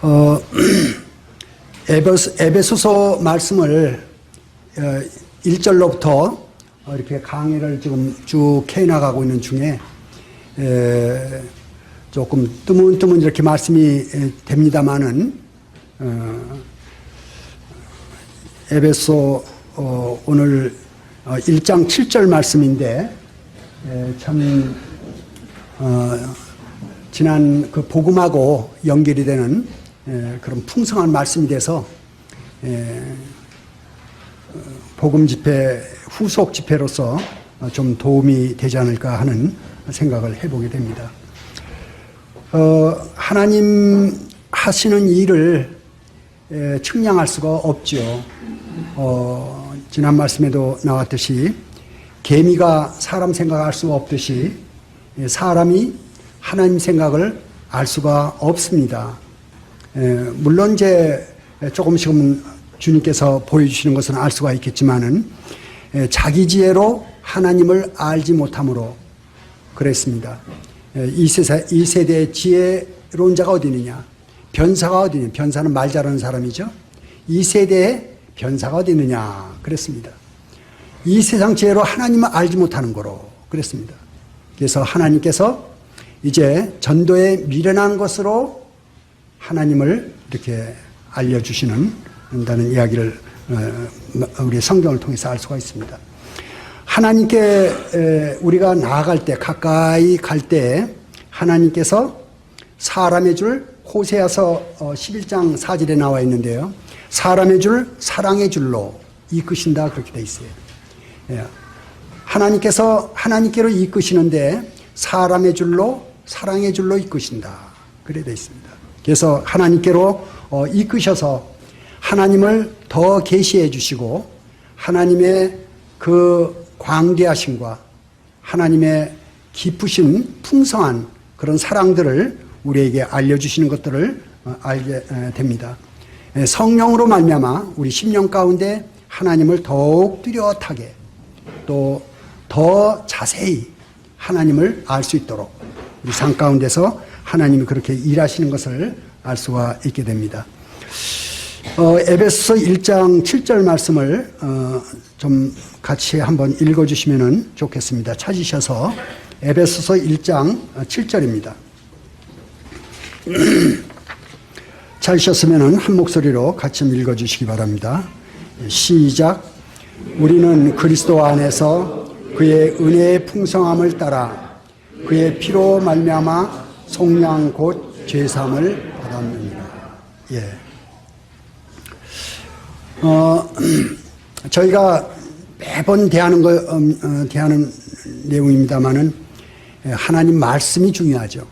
어, 에베소서 말씀을 1절로부터 이렇게 강의를 지금 쭉 해나가고 있는 중에 조금 뜨문뜨문 이렇게 말씀이 됩니다마는 에베소 오늘 1장 7절 말씀인데 참 지난 그 복음하고 연결이 되는 그런 풍성한 말씀이 돼서 복음 집회 후속 집회로서 좀 도움이 되지 않을까 하는 생각을 해보게 됩니다. 하나님 하시는 일을 측량할 수가 없죠. 지난 말씀에도 나왔듯이 개미가 사람 생각을 알 수가 없듯이 사람이 하나님 생각을 알 수가 없습니다. 물론 이제 조금씩은 주님께서 보여주시는 것은 알 수가 있겠지만은 자기 지혜로 하나님을 알지 못함으로 그랬습니다. 이 세대의 지혜로운 자가 어디 있느냐? 변사가 어디 있느냐? 변사는 말 잘하는 사람이죠. 이 세대의 변사가 어디 있느냐? 그랬습니다. 이 세상 지혜로 하나님을 알지 못하는 거로 그랬습니다. 그래서 하나님께서 이제 전도에 미련한 것으로 하나님을 이렇게 알려주시는 다는 이야기를 우리 성경을 통해서 알 수가 있습니다. 하나님께 우리가 나아갈 때, 가까이 갈 때 하나님께서 사람의 줄, 호세아서 11장 4절에 나와 있는데요. 사람의 줄, 사랑의 줄로 이끄신다 그렇게 돼 있어요. 하나님께서 하나님께로 이끄시는데 사람의 줄로, 사랑의 줄로 이끄신다 그래 돼 있습니다. 그래서 하나님께로 이끄셔서 하나님을 더 계시해 주시고 하나님의 그 광대하심과 하나님의 깊으신 풍성한 그런 사랑들을 우리에게 알려주시는 것들을 알게 됩니다. 성령으로 말미암아 우리 심령 가운데 하나님을 더욱 뚜렷하게 또 더 자세히 하나님을 알 수 있도록 우리 삶 가운데서 하나님이 그렇게 일하시는 것을 알 수가 있게 됩니다. 에베소서 1장 7절 말씀을 좀 같이 한번 읽어주시면 좋겠습니다. 찾으셔서 에베소서 1장 7절입니다. 찾으셨으면 한 목소리로 같이 좀 읽어주시기 바랍니다. 시작. 우리는 그리스도 안에서 그의 은혜의 풍성함을 따라 그의 피로 말미암아 속량 곧 죄사함을 받았느니라. 예. 저희가 매번 대하는 내용입니다만은 하나님 말씀이 중요하죠.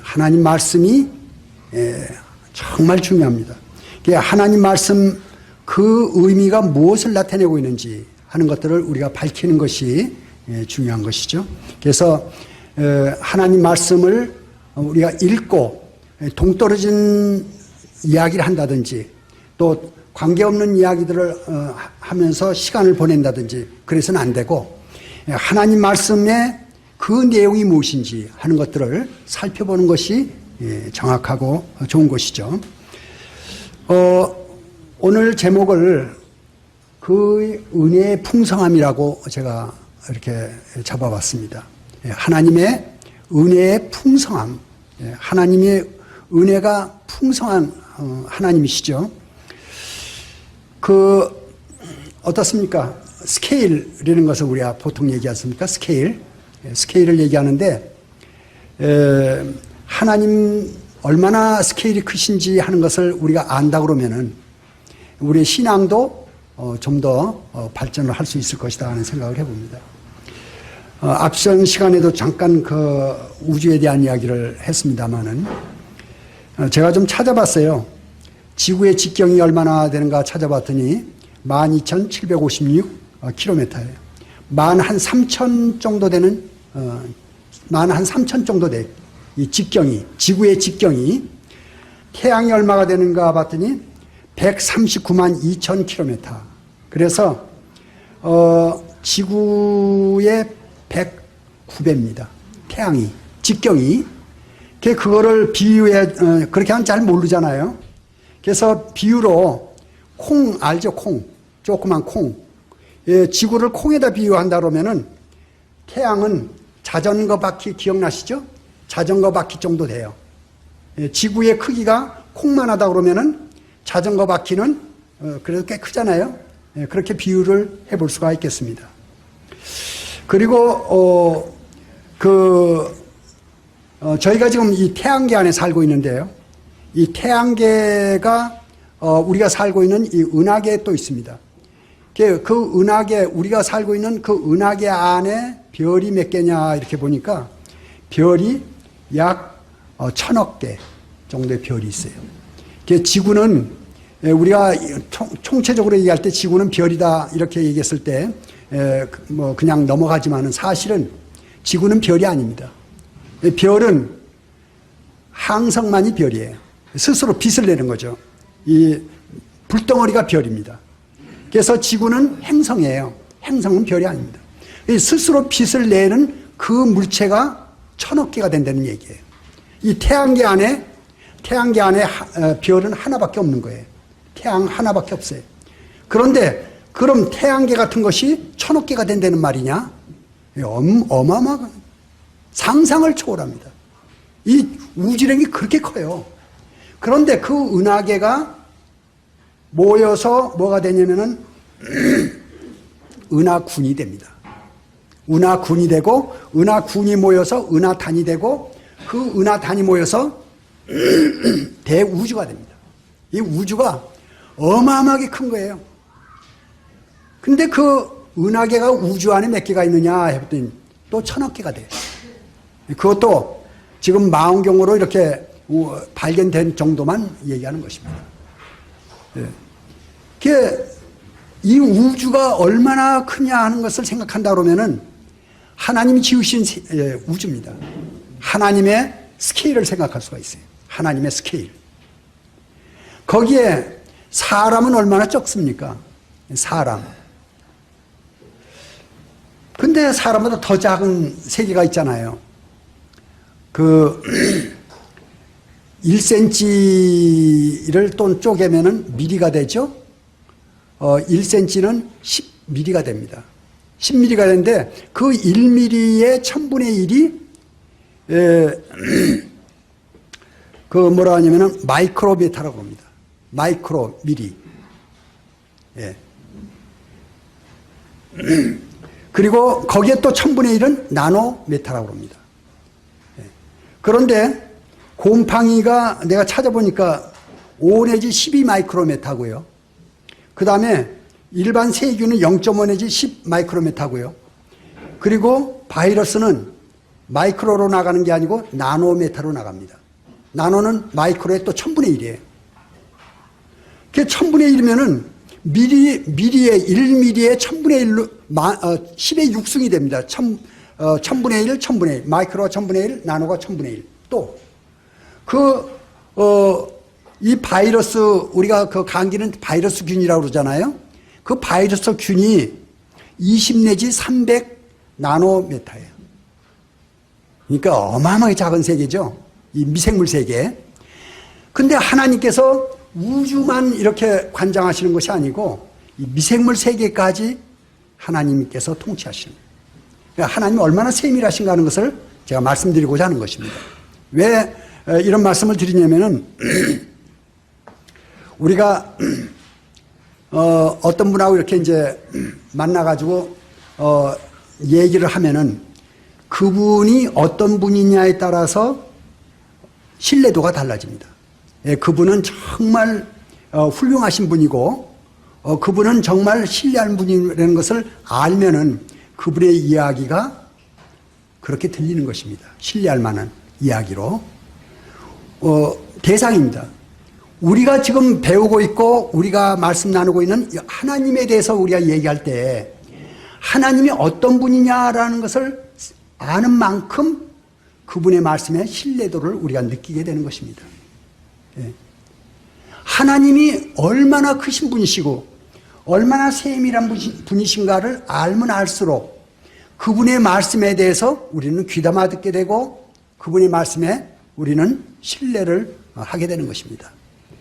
하나님 말씀이 정말 중요합니다. 하나님 말씀 그 의미가 무엇을 나타내고 있는지 하는 것들을 우리가 밝히는 것이 중요한 것이죠. 그래서 하나님 말씀을 우리가 읽고 동떨어진 이야기를 한다든지 또 관계없는 이야기들을 하면서 시간을 보낸다든지 그래서는 안 되고 하나님 말씀의 그 내용이 무엇인지 하는 것들을 살펴보는 것이 정확하고 좋은 것이죠. 오늘 제목을 그 은혜의 풍성함이라고 제가 이렇게 잡아봤습니다. 하나님의 은혜의 풍성함, 하나님의 은혜가 풍성한 하나님이시죠. 어떻습니까? 스케일이라는 것을 우리가 보통 얘기하지 않습니까? 스케일을 얘기하는데, 하나님 얼마나 스케일이 크신지 하는 것을 우리가 안다 그러면은, 우리의 신앙도 좀 더 발전을 할 수 있을 것이다 하는 생각을 해봅니다. 앞선 시간에도 잠깐 그 우주에 대한 이야기를 했습니다만은, 제가 좀 찾아봤어요. 지구의 직경이 얼마나 되는가 찾아봤더니 12,756km예요. 만 한 3천 정도 되는 만 한 3천 정도 돼. 이 직경이 지구의 직경이 태양이 얼마가 되는가 봤더니 139만 2천 km. 그래서 지구의 109배입니다. 태양이 직경이 그거를 그렇게 하면 잘 모르잖아요. 그래서 비유로 콩 알죠? 콩. 조그만 콩. 예, 지구를 콩에다 비유한다 그러면은 태양은 자전거 바퀴 기억나시죠? 자전거 바퀴 정도 돼요. 예, 지구의 크기가 콩만 하다 그러면은 자전거 바퀴는 그래도 꽤 크잖아요. 예, 그렇게 비유를 해볼 수가 있겠습니다. 그리고 저희가 지금 이 태양계 안에 살고 있는데요. 이 태양계가 우리가 살고 있는 이 은하계에 또 있습니다. 그 은하계, 우리가 살고 있는 그 은하계 안에 별이 몇 개냐 이렇게 보니까 별이 약 1000억 개 정도의 별이 있어요. 지구는 우리가 총체적으로 얘기할 때 지구는 별이다 이렇게 얘기했을 때 뭐 그냥 넘어가지만은 사실은 지구는 별이 아닙니다. 별은 항성만이 별이에요. 스스로 빛을 내는 거죠. 이 불덩어리가 별입니다. 그래서 지구는 행성이에요. 행성은 별이 아닙니다. 스스로 빛을 내는 그 물체가 1000억 개가 된다는 얘기예요. 이 태양계 안에 별은 하나밖에 없는 거예요. 태양 하나밖에 없어요. 그런데 그럼 태양계 같은 것이 1000억 개가 된다는 말이냐? 어마어마한 상상을 초월합니다. 이 우주량이 그렇게 커요. 그런데 그 은하계가 모여서 뭐가 되냐면은 은하군이 됩니다. 은하군이 되고 은하군이 모여서 은하단이 되고 그 은하단이 모여서 대우주가 됩니다. 이 우주가 어마어마하게 큰 거예요. 근데 그 은하계가 우주 안에 몇 개가 있느냐 했더니 또 1000억 개가 돼요. 그것도 지금 망원경으로 이렇게 발견된 정도만 얘기하는 것입니다. 이 우주가 얼마나 크냐 하는 것을 생각한다 그러면은 하나님이 지으신 우주입니다. 하나님의 스케일을 생각할 수가 있어요. 하나님의 스케일. 거기에 사람은 얼마나 적습니까? 사람. 근데 사람보다 더 작은 세계가 있잖아요. 1cm를 또 쪼개면은 미리가 되죠? 1cm는 10mm가 됩니다. 10mm가 되는데 그 1mm의 1000분의 1이 뭐라 하냐면은 마이크로메타라고 합니다. 마이크로미리. 예. 그리고 거기에 또 1000분의 1은 나노메타라고 합니다. 예. 그런데 곰팡이가 내가 찾아보니까 5 내지 12 마이크로메타고요. 그 다음에 일반 세균은 0.5 내지 10 마이크로메타고요. 그리고 바이러스는 마이크로로 나가는 게 아니고 나노메타로 나갑니다. 나노는 마이크로의 또 1000분의 1이에요. 그게 1000분의 1이면은 미리의 1mm의 1000분의 1로 10의 6승이 됩니다. 1000분의 1, 1000분의 1, 마이크로가 1000분의 1, 나노가 1000분의 1. 또 이 바이러스, 우리가 그 감기는 바이러스 균이라고 그러잖아요. 그 바이러스 균이 20 내지 300 나노메타예요. 그러니까 어마어마하게 작은 세계죠. 이 미생물 세계. 근데 하나님께서 우주만 이렇게 관장하시는 것이 아니고 이 미생물 세계까지 하나님께서 통치하시는 거예요. 그러니까 하나님이 얼마나 세밀하신가 하는 것을 제가 말씀드리고자 하는 것입니다. 왜 이런 말씀을 드리냐면은 우리가 어떤 분하고 이렇게 이제 만나가지고 얘기를 하면은 그분이 어떤 분이냐에 따라서 신뢰도가 달라집니다. 예, 그분은 정말 훌륭하신 분이고 그분은 정말 신뢰할 분이라는 것을 알면은 그분의 이야기가 그렇게 들리는 것입니다. 신뢰할 만한 이야기로 대상입니다. 우리가 지금 배우고 있고 우리가 말씀 나누고 있는 하나님에 대해서 우리가 얘기할 때 하나님이 어떤 분이냐라는 것을 아는 만큼 그분의 말씀의 신뢰도를 우리가 느끼게 되는 것입니다. 예. 하나님이 얼마나 크신 분이시고 얼마나 세밀한 분이신가를 알면 알수록 그분의 말씀에 대해서 우리는 귀담아 듣게 되고 그분의 말씀에 우리는 신뢰를 하게 되는 것입니다.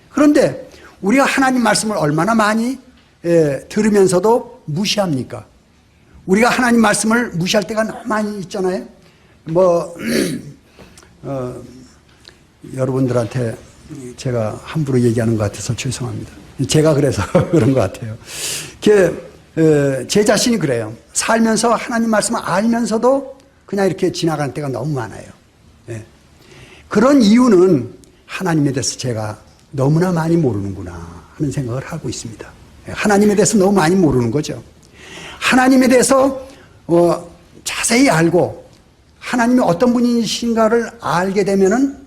그런데 우리가 하나님 말씀을 얼마나 많이 들으면서도 무시합니까? 우리가 하나님 말씀을 무시할 때가 너무 많이 있잖아요. 여러분들한테 제가 함부로 얘기하는 것 같아서 죄송합니다. 제가 그래서 그런 것 같아요. 제 자신이 그래요. 살면서 하나님 말씀을 알면서도 그냥 이렇게 지나가는 때가 너무 많아요. 예. 그런 이유는 하나님에 대해서 제가 너무나 많이 모르는구나 하는 생각을 하고 있습니다. 하나님에 대해서 너무 많이 모르는 거죠. 하나님에 대해서 자세히 알고 하나님이 어떤 분이신가를 알게 되면은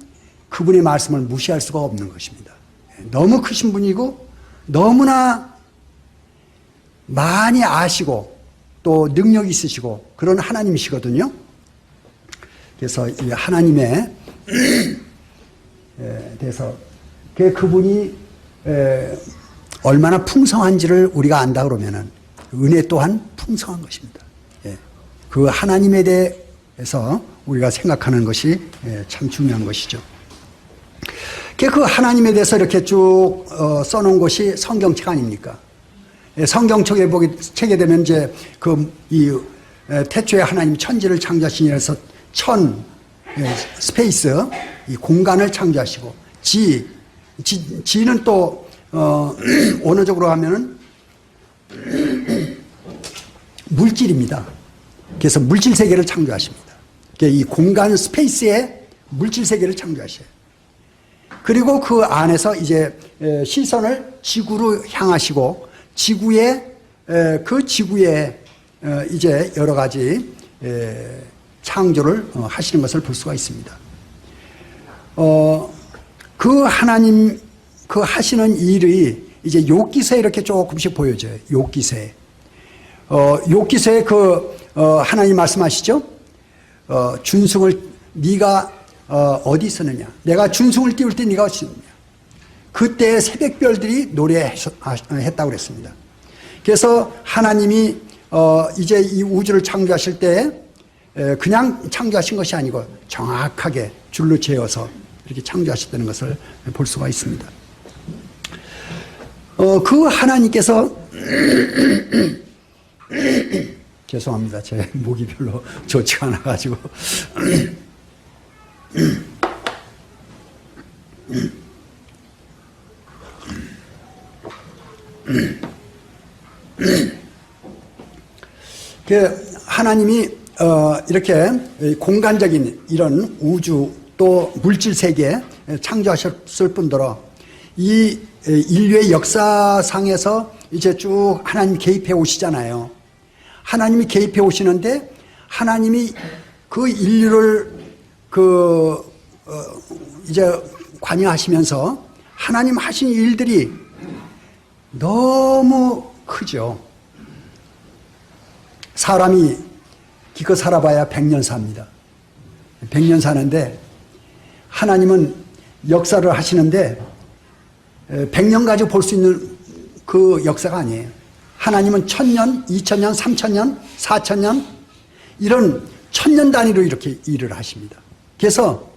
그분의 말씀을 무시할 수가 없는 것입니다. 너무 크신 분이고 너무나 많이 아시고 또 능력이 있으시고 그런 하나님이시거든요. 그래서 이 하나님에 대해서 그분이 얼마나 풍성한지를 우리가 안다 그러면은 은혜 또한 풍성한 것입니다. 그 하나님에 대해서 우리가 생각하는 것이 참 중요한 것이죠. 그 하나님에 대해서 이렇게 쭉 써놓은 것이 성경책 아닙니까? 성경책에 책에 되면 이제 태초에 하나님 천지를 창조하시면서 스페이스 이 공간을 창조하시고 지는 또 언어적으로 하면은 물질입니다. 그래서 물질 세계를 창조하십니다. 이 공간 스페이스에 물질 세계를 창조하셔요. 그리고 그 안에서 이제 시선을 지구로 향하시고 지구에 이제 여러 가지 창조를 하시는 것을 볼 수가 있습니다. 그 하나님 그 하시는 일이 이제 욥기서에 이렇게 조금씩 보여져요. 욥기서에 하나님 말씀하시죠. 준승을 네가 어디 있었느냐? 내가 준승을 띄울 때 네가 어디 있느냐? 그때 새벽별들이 노래했다고 그랬습니다. 그래서 하나님이 이제 이 우주를 창조하실 때 그냥 창조하신 것이 아니고 정확하게 줄로 재어서 이렇게 창조하셨다는 것을 볼 수가 있습니다. 그 하나님께서 죄송합니다. 제 목이 별로 좋지가 않아가지고 하나님이 이렇게 공간적인 이런 우주 또 물질 세계 창조하셨을 뿐더러 이 인류의 역사상에서 이제 쭉 하나님 개입해 오시잖아요. 하나님이 개입해 오시는데 하나님이 그 인류를 이제 관여하시면서 하나님 하신 일들이 너무 크죠. 사람이 기껏 살아봐야 100년 삽니다. 100년 사는데 하나님은 역사를 하시는데 100년 가지고 볼 수 있는 그 역사가 아니에요. 하나님은 1000년, 2000년, 3000년, 4000년 이런 1000년 단위로 이렇게 일을 하십니다. 그래서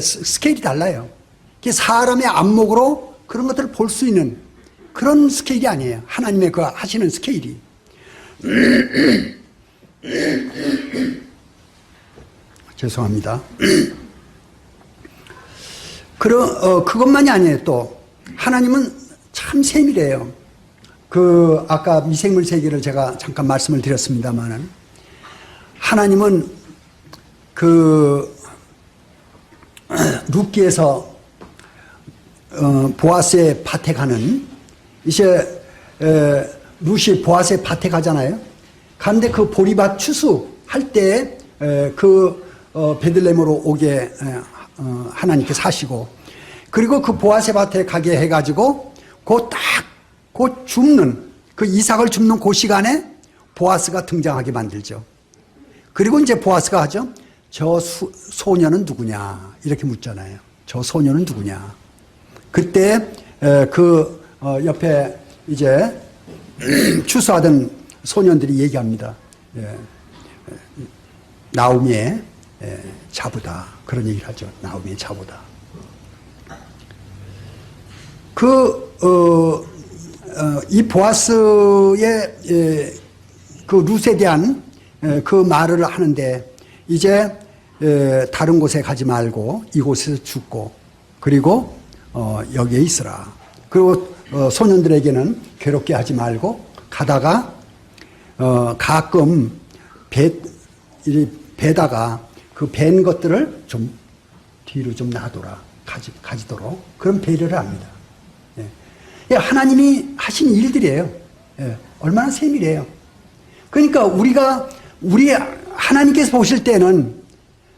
스케일이 달라요. 사람의 안목으로 그런 것들을 볼 수 있는 그런 스케일이 아니에요. 하나님의 그 하시는 스케일이. 죄송합니다. 그것만이 아니에요. 또 하나님은 참 세밀해요. 아까 미생물 세계를 제가 잠깐 말씀을 드렸습니다만은 하나님은 룻기에서 보아스의 밭에 가는 이제 룻이 보아스의 밭에 가잖아요. 그런데 그 보리밭 추수할 때 베들레헴으로 오게 하나님께서 하시고 그리고 그 보아스의 밭에 가게 해가지고 곧 줍는 이삭을 줍는 그 시간에 보아스가 등장하게 만들죠. 그리고 이제 보아스가 하죠. 저 소녀는 누구냐 이렇게 묻잖아요. 저 소녀는 누구냐. 그때 옆에 이제 추수하던 소년들이 얘기합니다. 나오미의 자부다. 그런 얘기를 하죠. 나오미의 자부다. 이 보아스의 그 룻에 대한 그 말을 하는데 이제 다른 곳에 가지 말고 이곳에서 죽고 그리고 여기에 있으라. 그리고 소년들에게는 괴롭게 하지 말고 가다가 가끔 배다가 그 벤 것들을 좀 뒤로 좀 놔둬라. 가지도록 그런 배려를 합니다. 하나님이 하신 일들이에요. 얼마나 세밀해요. 그러니까 우리 하나님께서 보실 때는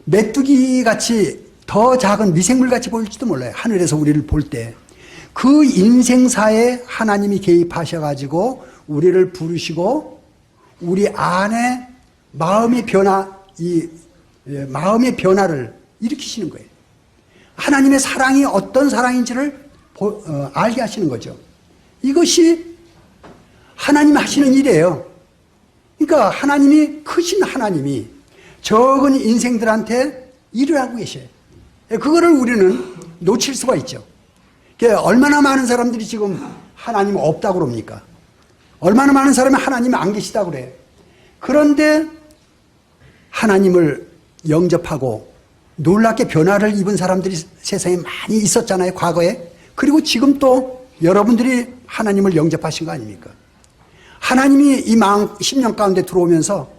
메뚜기 같이 더 작은 미생물 같이 보일지도 몰라요. 하늘에서 우리를 볼 때. 그 인생사에 하나님이 개입하셔가지고 우리를 부르시고 우리 안에 마음의 변화를 일으키시는 거예요. 하나님의 사랑이 어떤 사랑인지를 알게 하시는 거죠. 이것이 하나님 하시는 일이에요. 그러니까 하나님이 크신 하나님이 적은 인생들한테 일을 하고 계셔요. 그거를 우리는 놓칠 수가 있죠. 얼마나 많은 사람들이 지금 하나님 없다고 그럽니까? 얼마나 많은 사람이 하나님 안 계시다고 그래요. 그런데 하나님을 영접하고 놀랍게 변화를 입은 사람들이 세상에 많이 있었잖아요, 과거에. 그리고 지금 또 여러분들이 하나님을 영접하신 거 아닙니까? 하나님이 이 10년 가운데 들어오면서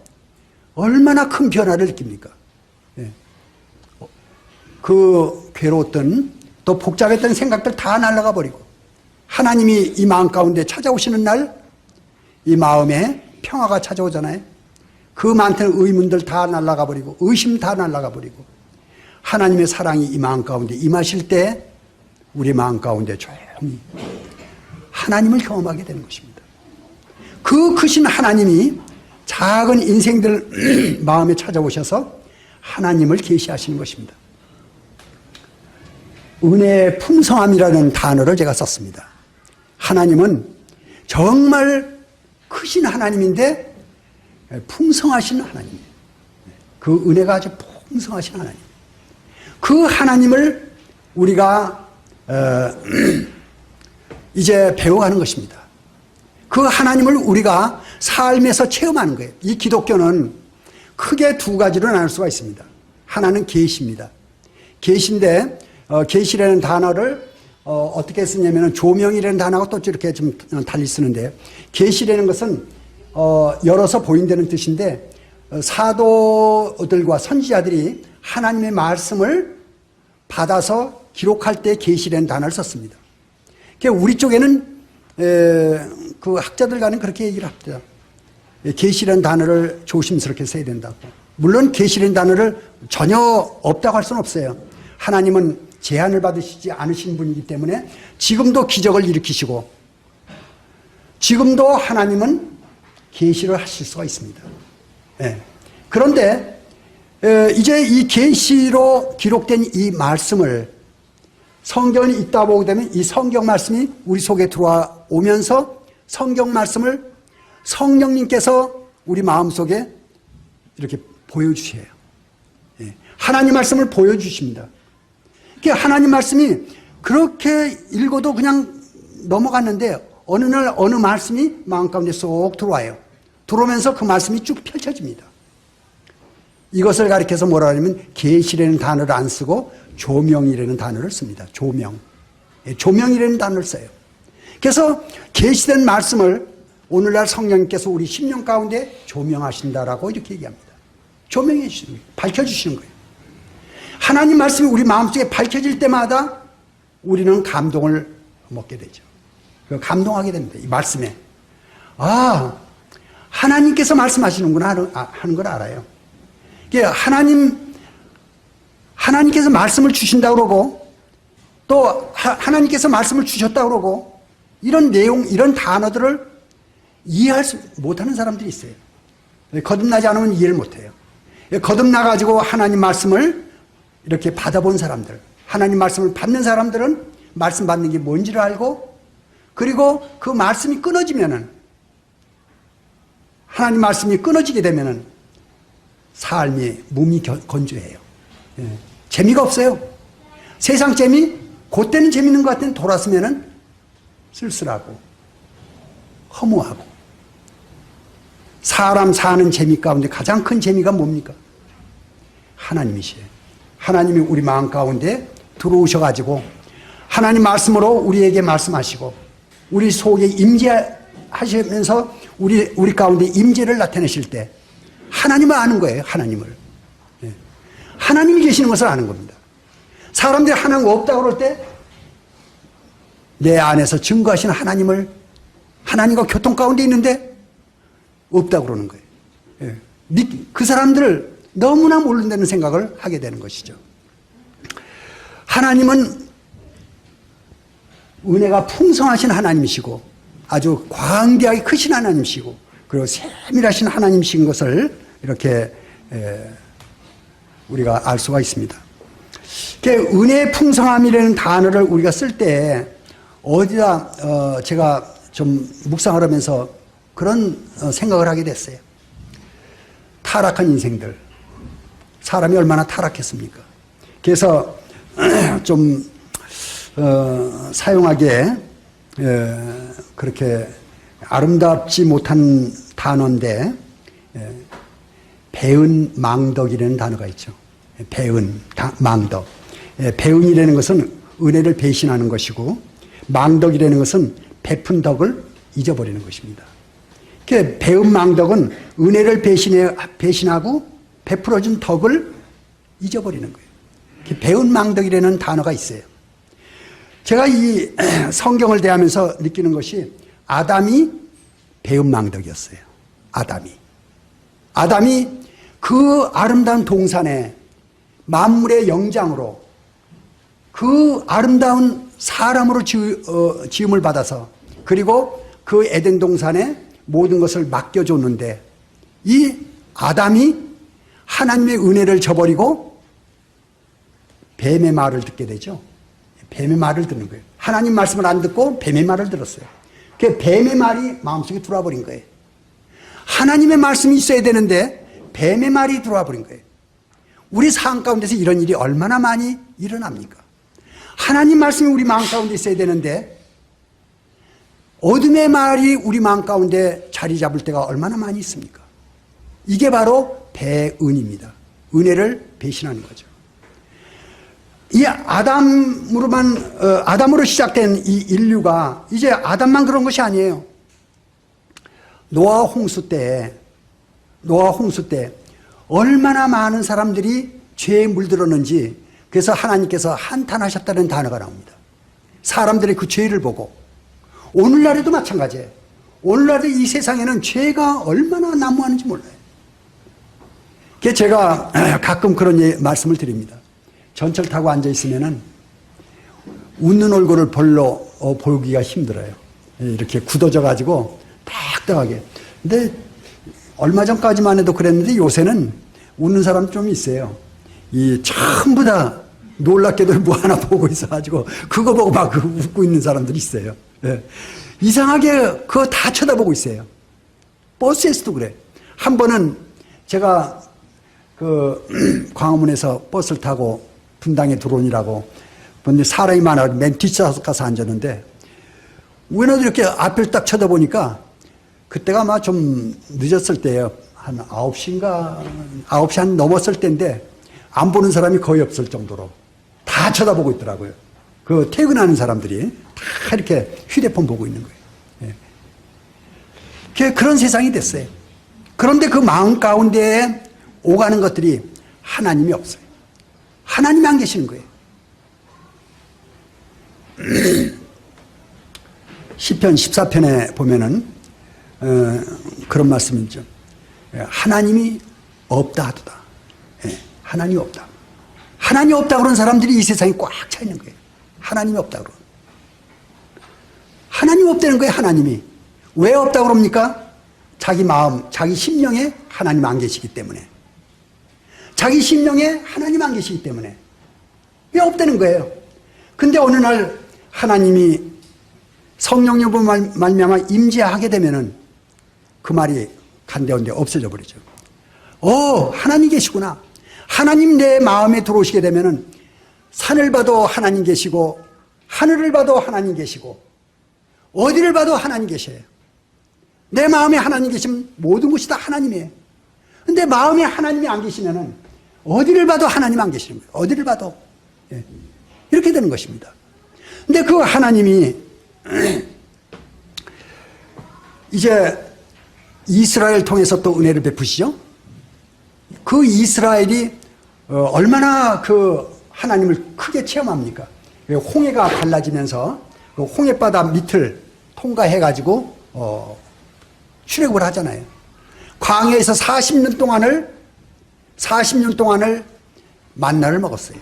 얼마나 큰 변화를 느낍니까? 그 괴로웠던 또 복잡했던 생각들 다 날아가 버리고 하나님이 이 마음 가운데 찾아오시는 날 이 마음에 평화가 찾아오잖아요. 그 많던 의문들 다 날아가 버리고 의심 다 날아가 버리고 하나님의 사랑이 이 마음 가운데 임하실 때 우리 마음 가운데 조용히 하나님을 경험하게 되는 것입니다. 그 크신 하나님이 작은 인생들 마음에 찾아오셔서 하나님을 계시하시는 것입니다. 은혜의 풍성함이라는 단어를 제가 썼습니다. 하나님은 정말 크신 하나님인데 풍성하신 하나님이에요. 그 은혜가 아주 풍성하신 하나님. 그 하나님을 우리가 이제 배워가는 것입니다. 그 하나님을 우리가 삶에서 체험하는 거예요. 이 기독교는 크게 두 가지로 나눌 수가 있습니다. 하나는 계시입니다. 계시인데 계시라는 단어를 어떻게 쓰냐면 조명이라는 단어가 또 이렇게 좀 달리 쓰는데 계시라는 것은 열어서 보인다는 뜻인데 사도들과 선지자들이 하나님의 말씀을 받아서 기록할 때 계시라는 단어를 썼습니다. 우리 쪽에는 그 학자들과는 그렇게 얘기를 합니다. 계시라는 단어를 조심스럽게 써야 된다고. 물론 계시라는 단어를 전혀 없다고 할 수는 없어요. 하나님은 제한을 받으시지 않으신 분이기 때문에 지금도 기적을 일으키시고 지금도 하나님은 계시를 하실 수가 있습니다. 그런데 이제 이 계시로 기록된 이 말씀을 성경이 있다 보게 되면 이 성경 말씀이 우리 속에 들어오면서 성경 말씀을 성령님께서 우리 마음속에 이렇게 보여주셔요. 하나님 말씀을 보여주십니다. 하나님 말씀이 그렇게 읽어도 그냥 넘어갔는데 어느 날 어느 말씀이 마음 가운데 쏙 들어와요. 들어오면서 그 말씀이 쭉 펼쳐집니다. 이것을 가리켜서 뭐라 하냐면 계시라는 단어를 안 쓰고 조명이라는 단어를 씁니다. 조명. 조명이라는 단어를 써요. 그래서 계시된 말씀을 오늘날 성령님께서 우리 10년 가운데 조명하신다라고 이렇게 얘기합니다. 조명해 주시는 거예요. 밝혀주시는 거예요. 하나님 말씀이 우리 마음속에 밝혀질 때마다 우리는 감동을 먹게 되죠. 감동하게 됩니다. 이 말씀에. 하나님께서 말씀하시는구나 하는 걸 알아요. 하나님께서 말씀을 주신다고 그러고 또 하나님께서 말씀을 주셨다고 그러고 이런 내용, 이런 단어들을 이해할 수 못하는 사람들이 있어요. 거듭나지 않으면 이해를 못해요. 거듭나가지고 하나님 말씀을 이렇게 받아본 사람들, 하나님 말씀을 받는 사람들은 말씀 받는 게 뭔지를 알고 그리고 그 말씀이 끊어지면은 하나님 말씀이 끊어지게 되면은 삶이 몸이 건조해요. 예. 재미가 없어요. 세상 재미 그때는 재밌는 것 같은데 돌아서면은 쓸쓸하고 허무하고. 사람 사는 재미 가운데 가장 큰 재미가 뭡니까? 하나님이시에요. 하나님이 우리 마음 가운데 들어오셔가지고 하나님 말씀으로 우리에게 말씀하시고 우리 속에 임재하시면서 우리 가운데 임재를 나타내실 때 하나님을 아는 거예요. 하나님을. 예. 하나님이 계시는 것을 아는 겁니다. 사람들이 하나님 없다고 그럴 때 내 안에서 증거하시는 하나님을 하나님과 교통 가운데 있는데 없다고 그러는 거예요. 예. 그 사람들을 너무나 모른다는 생각을 하게 되는 것이죠. 하나님은 은혜가 풍성하신 하나님이시고 아주 광대하게 크신 하나님이시고 그리고 세밀하신 하나님이신 것을 이렇게 우리가 알 수가 있습니다. 은혜의 풍성함이라는 단어를 우리가 쓸 때 어디다 제가 좀 묵상을 하면서 그런 생각을 하게 됐어요. 타락한 인생들, 사람이 얼마나 타락했습니까? 그래서 좀 사용하기에 그렇게 아름답지 못한 단어인데 배은망덕이라는 단어가 있죠. 망덕. 배은이라는 것은 은혜를 배신하는 것이고 망덕이라는 것은 베푼 덕을 잊어버리는 것입니다. 배은망덕은 은혜를 배신하고 베풀어준 덕을 잊어버리는 거예요. 배은망덕이라는 단어가 있어요. 제가 이 성경을 대하면서 느끼는 것이 아담이 배은망덕이었어요. 아담이 그 아름다운 동산에 만물의 영장으로 그 아름다운 사람으로 지음을 받아서 그리고 그 에덴 동산에 모든 것을 맡겨줬는데 이 아담이 하나님의 은혜를 저버리고 뱀의 말을 듣게 되죠. 뱀의 말을 듣는 거예요. 하나님 말씀을 안 듣고 뱀의 말을 들었어요. 그 뱀의 말이 마음속에 들어와 버린 거예요. 하나님의 말씀이 있어야 되는데 뱀의 말이 들어와 버린 거예요. 우리 삶 가운데서 이런 일이 얼마나 많이 일어납니까? 하나님 말씀이 우리 마음 가운데 있어야 되는데 어둠의 말이 우리 마음 가운데 자리 잡을 때가 얼마나 많이 있습니까? 이게 바로 배은입니다. 은혜를 배신하는 거죠. 이 아담으로 시작된 이 인류가 이제 아담만 그런 것이 아니에요. 노아 홍수 때 얼마나 많은 사람들이 죄에 물들었는지 그래서 하나님께서 한탄하셨다는 단어가 나옵니다. 사람들의 그 죄를 보고 오늘날에도 마찬가지예요. 오늘날에 이 세상에는 죄가 얼마나 난무하는지 몰라요. 그래서 제가 가끔 그런 말씀을 드립니다. 전철 타고 앉아있으면은 웃는 얼굴을 별로 보기가 힘들어요. 이렇게 굳어져가지고 딱딱하게. 근데 얼마 전까지만 해도 그랬는데 요새는 웃는 사람 좀 있어요. 이 전부 다 놀랍게도 뭐 하나 보고 있어가지고 그거 보고 막 웃고 있는 사람들이 있어요. 예. 이상하게 그거 다 쳐다보고 있어요. 버스에서도 그래. 한 번은 제가 그 광화문에서 버스를 타고 분당에 들어오니라고 근데 사람이 많아 맨 뒷좌석 가서 앉았는데 우연히도 이렇게 앞을 딱 쳐다보니까 그때가 아마 좀 늦었을 때예요. 한 9시인가 9시 한 넘었을 때인데 안 보는 사람이 거의 없을 정도로 다 쳐다보고 있더라고요. 그 퇴근하는 사람들이 다 이렇게 휴대폰 보고 있는 거예요. 예. 그런 세상이 됐어요. 그런데 그 마음 가운데에 오가는 것들이 하나님이 없어요. 하나님이 안 계시는 거예요. 시편 14편에 보면은 그런 말씀이죠. 하나님이 없다 하도다. 예. 하나님이 없다. 하나님이 없다 그런 사람들이 이 세상에 꽉 차 있는 거예요. 하나님이 없다 그러. 하나님이 없다는 거예요. 하나님이. 왜 없다 그럽니까? 자기 마음, 자기 심령에 하나님 안 계시기 때문에. 자기 심령에 하나님 안 계시기 때문에. 왜 없다는 거예요? 근데 어느 날 하나님이 성령님으로 말미암아 임재하게 되면은 그 말이 간데온데 없어져 버리죠. 하나님 계시구나. 하나님 내 마음에 들어오시게 되면은 산을 봐도 하나님 계시고 하늘을 봐도 하나님 계시고 어디를 봐도 하나님 계셔요. 내 마음에 하나님 계시면 모든 것이 다 하나님이에요. 근데 마음에 하나님이 안 계시면은 어디를 봐도 하나님 안 계시는 거예요. 어디를 봐도. 예. 이렇게 되는 것입니다. 근데 그 하나님이 이제 이스라엘 통해서 또 은혜를 베푸시죠. 그 이스라엘이 얼마나 그 하나님을 크게 체험합니까? 홍해가 갈라지면서 그 홍해바다 밑을 통과해가지고 출애굽을 하잖아요. 광야에서 40년 동안을 만나를 먹었어요.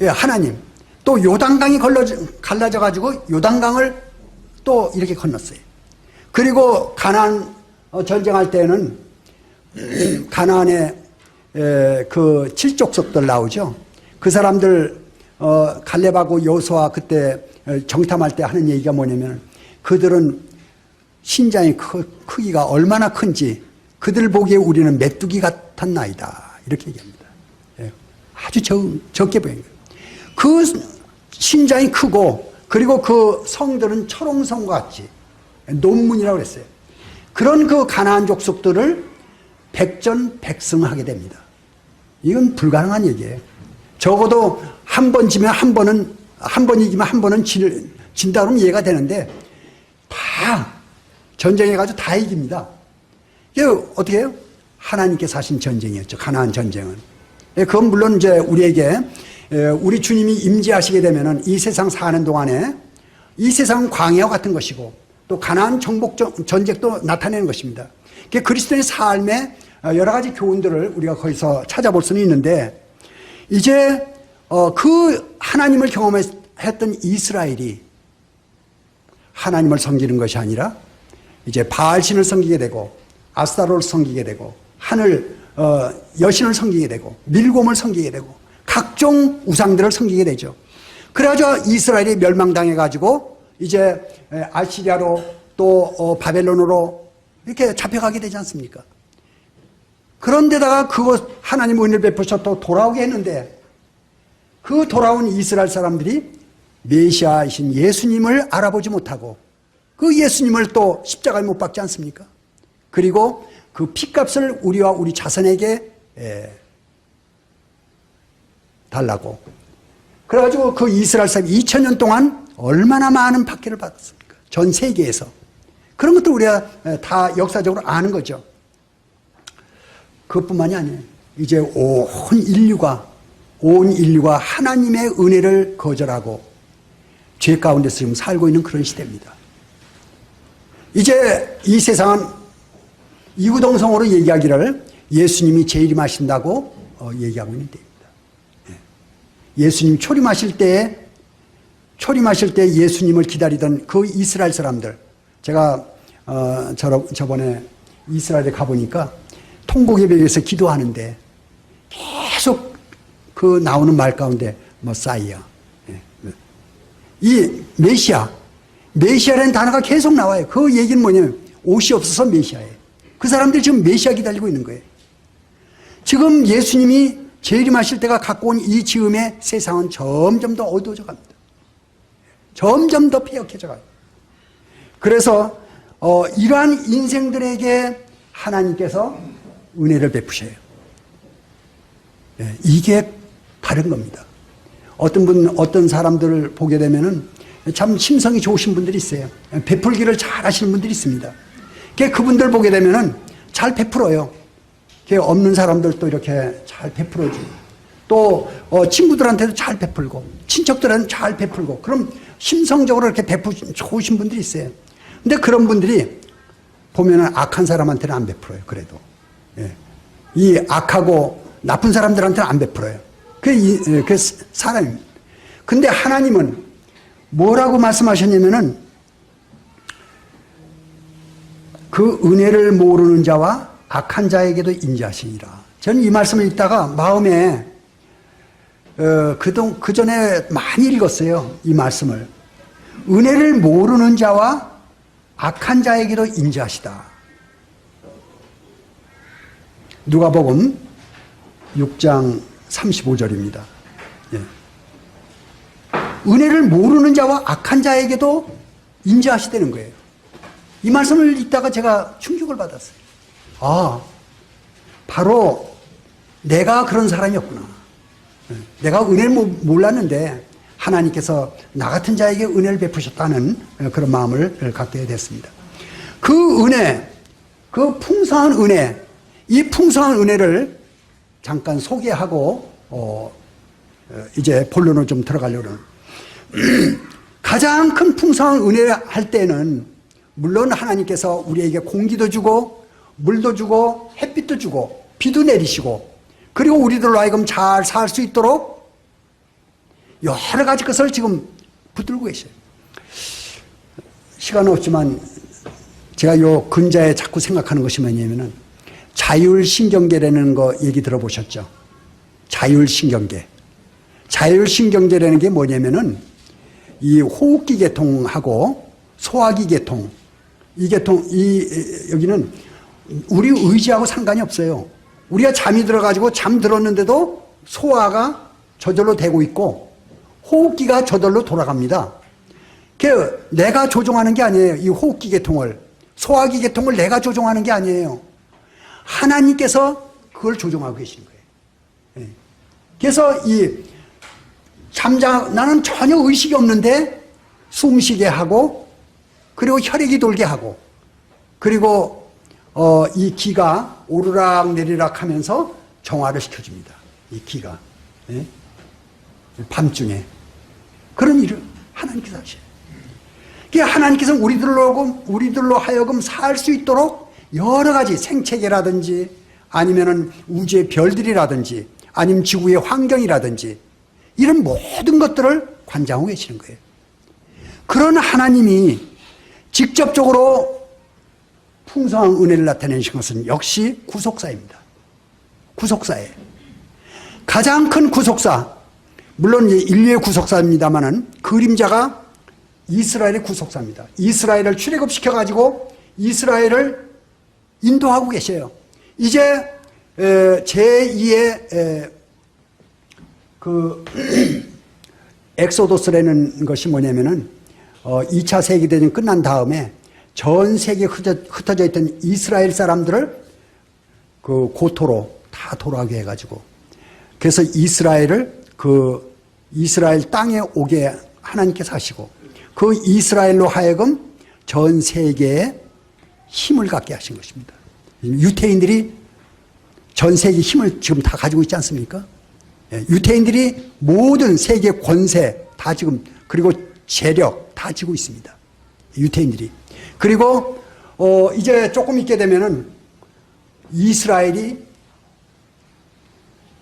예, 하나님. 또 요단강이 갈라져가지고 요단강을 또 이렇게 건넜어요. 그리고 가나안 전쟁할 때는 가나안에 그 칠족속들 나오죠. 그 사람들 갈렙하고 여호수아 그때 정탐할 때 하는 얘기가 뭐냐면 그들은 신장의 크기가 얼마나 큰지 그들 보기에 우리는 메뚜기 같았나이다. 이렇게 얘기합니다. 아주 적게 보이는 거예요. 그 신장이 크고 그리고 그 성들은 철옹성과 같이 논문이라고 그랬어요. 그런 그 가나안 족속들을 백전백승하게 됩니다. 이건 불가능한 얘기예요. 적어도 한 번 이기면 한 번은 진다 그러면 이해가 되는데 다 전쟁해가지고 다 이깁니다. 이게 어떻게 해요? 하나님께서 하신 전쟁이었죠. 가나안 전쟁은. 그건 물론 이제 우리에게 우리 주님이 임재하시게 되면은 이 세상 사는 동안에 이 세상은 광야와 같은 것이고 또 가나안 정복 전쟁도 나타내는 것입니다. 그리스도의 삶의 여러 가지 교훈들을 우리가 거기서 찾아볼 수는 있는데 이제 그 하나님을 경험했던 이스라엘이 하나님을 섬기는 것이 아니라 이제 바알신을 섬기게 되고 아스타로를 섬기게 되고 하늘 여신을 섬기게 되고 밀곰을 섬기게 되고 각종 우상들을 섬기게 되죠. 그래가지고 이스라엘이 멸망당해가지고 이제 아시리아로 또 바벨론으로 이렇게 잡혀가게 되지 않습니까? 그런데다가 그것 하나님 은혜를 베푸셔 또 돌아오게 했는데 그 돌아온 이스라엘 사람들이 메시아이신 예수님을 알아보지 못하고 그 예수님을 또 십자가에 못 박지 않습니까? 그리고 그 핏값을 우리와 우리 자손에게 달라고. 그래가지고 그 이스라엘 사람 2000년 동안 얼마나 많은 박해를 받았습니까? 전 세계에서. 그런 것도 우리가 다 역사적으로 아는 거죠. 그것뿐만이 아니에요. 이제 온 인류가 하나님의 은혜를 거절하고 죄 가운데서 지금 살고 있는 그런 시대입니다. 이제 이 세상은 이구동성으로 얘기하기를 예수님이 재림하신다고 얘기하고 있는 때입니다. 예수님 초림하실 때 예수님을 기다리던 그 이스라엘 사람들, 제가 저번에 이스라엘에 가보니까 통곡예배에서 기도하는데 계속 그 나오는 말 가운데 머사이아, 이 메시아라는 단어가 계속 나와요. 그 얘기는 뭐냐면 옷이 없어서 메시아예요. 그 사람들이 지금 메시아 기다리고 있는 거예요. 지금 예수님이 재림하실 때가 갖고 온 이 즈음에 세상은 점점 더 어두워져 갑니다. 점점 더 폐역해져 가요. 그래서 이러한 인생들에게 하나님께서 은혜를 베푸셔요. 이게 다른 겁니다. 어떤 사람들을 보게 되면은 참 심성이 좋으신 분들이 있어요. 베풀기를 잘 하시는 분들이 있습니다. 그분들 보게 되면은 잘 베풀어요. 없는 사람들도 이렇게 잘 베풀어주고, 또 친구들한테도 잘 베풀고, 친척들한테 잘 베풀고, 그럼 심성적으로 이렇게 좋으신 분들이 있어요. 근데 그런 분들이 보면은 악한 사람한테는 안 베풀어요. 그래도 이 악하고 나쁜 사람들한테는 안 베풀어요. 그 사람입니다. 근데 하나님은 뭐라고 말씀하셨냐면은 그 은혜를 모르는 자와 악한 자에게도 인자하시니라. 저는 이 말씀을 읽다가 마음에 그 전에 많이 읽었어요. 이 말씀을. 은혜를 모르는 자와 악한 자에게도 인자하시다. 누가복음 6장 35절입니다. 예. 은혜를 모르는 자와 악한 자에게도 인자하시다는 거예요. 이 말씀을 읽다가 제가 충격을 받았어요. 아, 바로 내가 그런 사람이었구나. 내가 은혜를 몰랐는데 하나님께서 나 같은 자에게 은혜를 베푸셨다는 그런 마음을 갖게 됐습니다. 그 은혜, 그 풍성한 은혜, 이 풍성한 은혜를 잠깐 소개하고 이제 본론으로 좀 들어가려고 합니다. 가장 큰 풍성한 은혜를 할 때는 물론 하나님께서 우리에게 공기도 주고 물도 주고 햇빛도 주고 비도 내리시고 그리고 우리들로 하여금 잘 살 수 있도록 여러 가지 것을 지금 붙들고 계셔요. 시간은 없지만 제가 요 근자에 자꾸 생각하는 것이 뭐냐면은 자율신경계라는 거 얘기 들어보셨죠? 자율신경계. 자율신경계라는 게 뭐냐면은 이 호흡기 계통하고 소화기 계통, 여기는 우리 의지하고 상관이 없어요. 우리가 잠이 들어가지고 잠들었는데도 소화가 저절로 되고 있고 호흡기가 저절로 돌아갑니다. 내가 조종하는 게 아니에요. 이 호흡기 계통을, 소화기 계통을 내가 조종하는 게 아니에요. 하나님께서 그걸 조종하고 계시는 거예요. 그래서 나는 전혀 의식이 없는데 숨쉬게 하고 그리고 혈액이 돌게 하고 그리고 이 기가 오르락 내리락 하면서 정화를 시켜줍니다. 이 기가. 밤중에. 그런 일을 하나님께서 하셔요. 그러니까 하나님께서 우리들로 하여금 살 수 있도록 여러 가지 생체계라든지 아니면은 우주의 별들이라든지 아니면 지구의 환경이라든지 이런 모든 것들을 관장하고 계시는 거예요. 그런 하나님이 직접적으로 풍성한 은혜를 나타내신 것은 역시 구속사입니다. 구속사예요. 가장 큰 구속사, 물론 인류의 구속사입니다만은 그림자가 이스라엘의 구속사입니다. 이스라엘을 출애굽시켜가지고 이스라엘을 인도하고 계셔요. 이제 제2의 그 엑소도스라는 것이 뭐냐면은 2차 세계대전이 끝난 다음에 전 세계에 흩어져 있던 이스라엘 사람들을 그 고토로 다 돌아오게 해가지고 그래서 이스라엘을 그 이스라엘 땅에 오게 하나님께서 하시고 그 이스라엘로 하여금 전 세계에 힘을 갖게 하신 것입니다. 유태인들이 전 세계 힘을 지금 다 가지고 있지 않습니까? 유태인들이 모든 세계 권세 다 지금 그리고 재력 다 지고 있습니다. 유태인들이. 그리고 이제 조금 있게 되면은 이스라엘이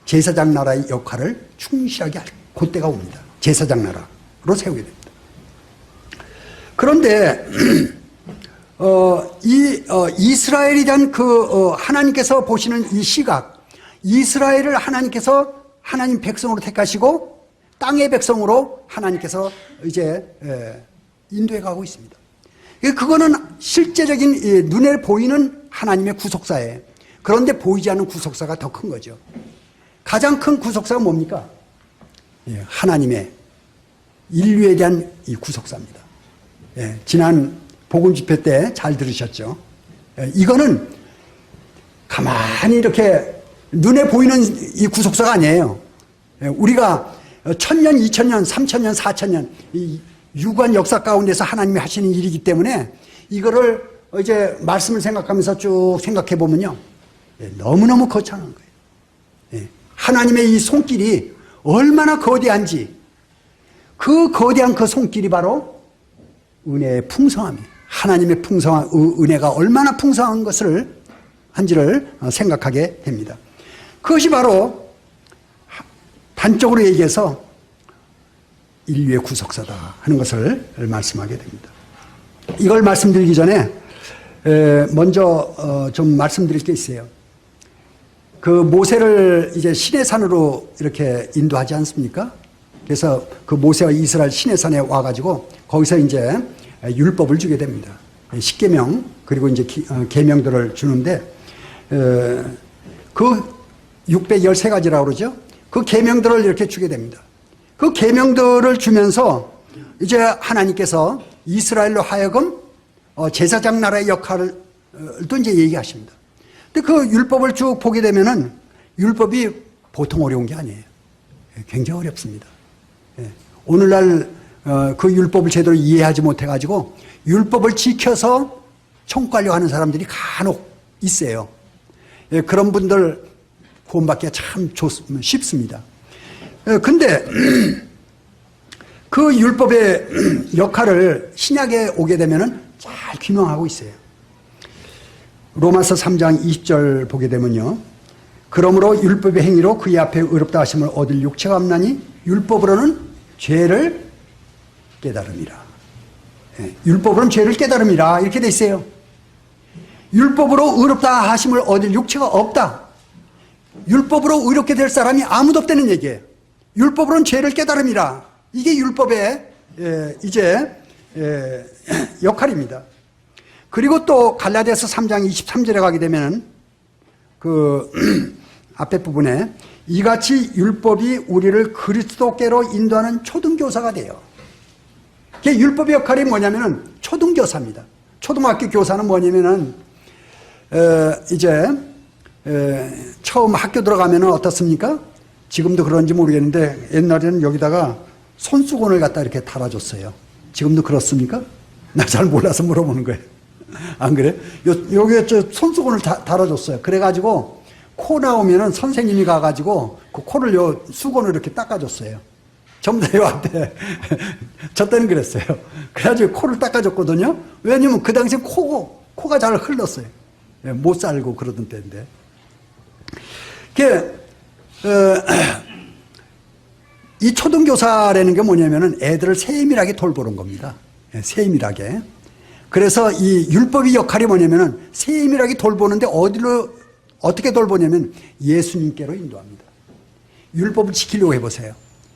제사장 나라의 역할을 충실하게 할 그때가 옵니다. 제사장 나라로 세우게 됩니다. 그런데 이스라엘에 대한 하나님께서 보시는 이 시각, 이스라엘을 하나님께서 하나님 백성으로 택하시고 땅의 백성으로 하나님께서 이제 인도해 가고 있습니다. 그거는 실제적인 눈에 보이는 하나님의 구속사예요. 그런데 보이지 않는 구속사가 더 큰 거죠. 가장 큰 구속사가 뭡니까? 하나님의 인류에 대한 이 구속사입니다. 지난 복음 집회 때 잘 들으셨죠? 이거는 가만히 이렇게 눈에 보이는 이 구속사가 아니에요. 우리가 1000년, 2000년, 3000년, 4000년 이 유관 역사 가운데서 하나님이 하시는 일이기 때문에 이거를 이제 말씀을 생각하면서 쭉 생각해 보면요. 너무너무 거창한 거예요. 하나님의 이 손길이 얼마나 거대한지 그 거대한 그 손길이 바로 은혜의 풍성함이에요. 하나님의 풍성한 은혜가 얼마나 풍성한 것을 한지를 생각하게 됩니다. 그것이 바로 단적으로 얘기해서 인류의 구속사다 하는 것을 말씀하게 됩니다. 이걸 말씀드리기 전에 먼저 좀 말씀드릴 게 있어요. 그 모세를 이제 시내산으로 이렇게 인도하지 않습니까? 그래서 그 모세와 이스라엘 시내산에 와가지고 거기서 이제 율법을 주게 됩니다. 십계명 그리고 이제 계명들을 주는데 그 613가지라고 그러죠. 그 계명들을 이렇게 주게 됩니다. 그 계명들을 주면서 이제 하나님께서 이스라엘로 하여금 제사장 나라의 역할을 또 이제 얘기하십니다. 근데 그 율법을 쭉 보게 되면은 율법이 보통 어려운 게 아니에요. 굉장히 어렵습니다. 오늘날 그 율법을 제대로 이해하지 못해가지고 율법을 지켜서 천국가려고 하는 사람들이 간혹 있어요. 그런 분들 구원받기가 참 쉽습니다. 근데 그 율법의 역할을 신약에 오게 되면은 잘 균형하고 있어요. 로마서 3장 20절 보게 되면요. 그러므로 율법의 행위로 그의 앞에 의롭다 하심을 얻을 육체가 없나니 율법으로는 죄를 깨달음이라. 율법으로는 죄를 깨달음이라 이렇게 돼 있어요. 율법으로 의롭다 하심을 얻을 육체가 없다. 율법으로 의롭게 될 사람이 아무도 없다는 얘기예요. 율법으로는 죄를 깨달음이라. 이게 율법의 이제 역할입니다. 그리고 또 갈라디아서 3장 23절에 가게 되면 그 앞에 부분에 이같이 율법이 우리를 그리스도께로 인도하는 초등교사가 돼요. 율법의 역할이 뭐냐면은 초등교사입니다. 초등학교 교사는 뭐냐면은 이제 처음 학교 들어가면은 어떻습니까? 지금도 그런지 모르겠는데 옛날에는 여기다가 손수건을 갖다 이렇게 달아줬어요. 지금도 그렇습니까? 나 잘 몰라서 물어보는 거예요. 안 그래? 여기에 저 손수건을 달아줬어요. 그래가지고 코 나오면은 선생님이 가가지고 그 코를 요 수건으로 이렇게 닦아줬어요. 전부 다 요 앞에. 저 때는 그랬어요. 그래가지고 코를 닦아줬거든요. 왜냐면 그 당시에 코가 잘 흘렀어요. 못 살고 그러던 때인데. 이 초등교사라는 게 뭐냐면은 애들을 세밀하게 돌보는 겁니다. 세밀하게. 그래서 이 율법의 역할이 뭐냐면은 세밀하게 돌보는데 어떻게 돌보냐면 예수님께로 인도합니다. 율법을 지키려고 해보세요.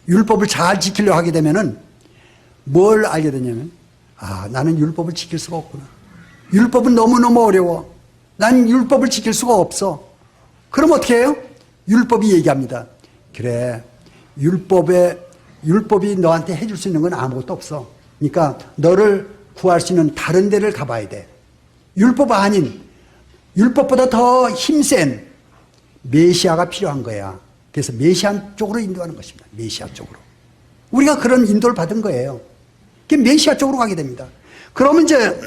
율법을 잘 지키려고 하게 되면은 뭘 알게 되냐면, 나는 율법을 지킬 수가 없구나. 율법은 너무너무 어려워. 난 율법을 지킬 수가 없어. 그럼 어떻게 해요? 율법이 얘기합니다. 그래, 율법이 너한테 해줄 수 있는 건 아무것도 없어. 그러니까 너를 구할 수 있는 다른 데를 가봐야 돼. 율법 아닌, 율법보다 더 힘센 메시아가 필요한 거야. 그래서 메시아 쪽으로 인도하는 것입니다. 메시아 쪽으로. 우리가 그런 인도를 받은 거예요. 메시아 쪽으로 가게 됩니다. 그러면 이제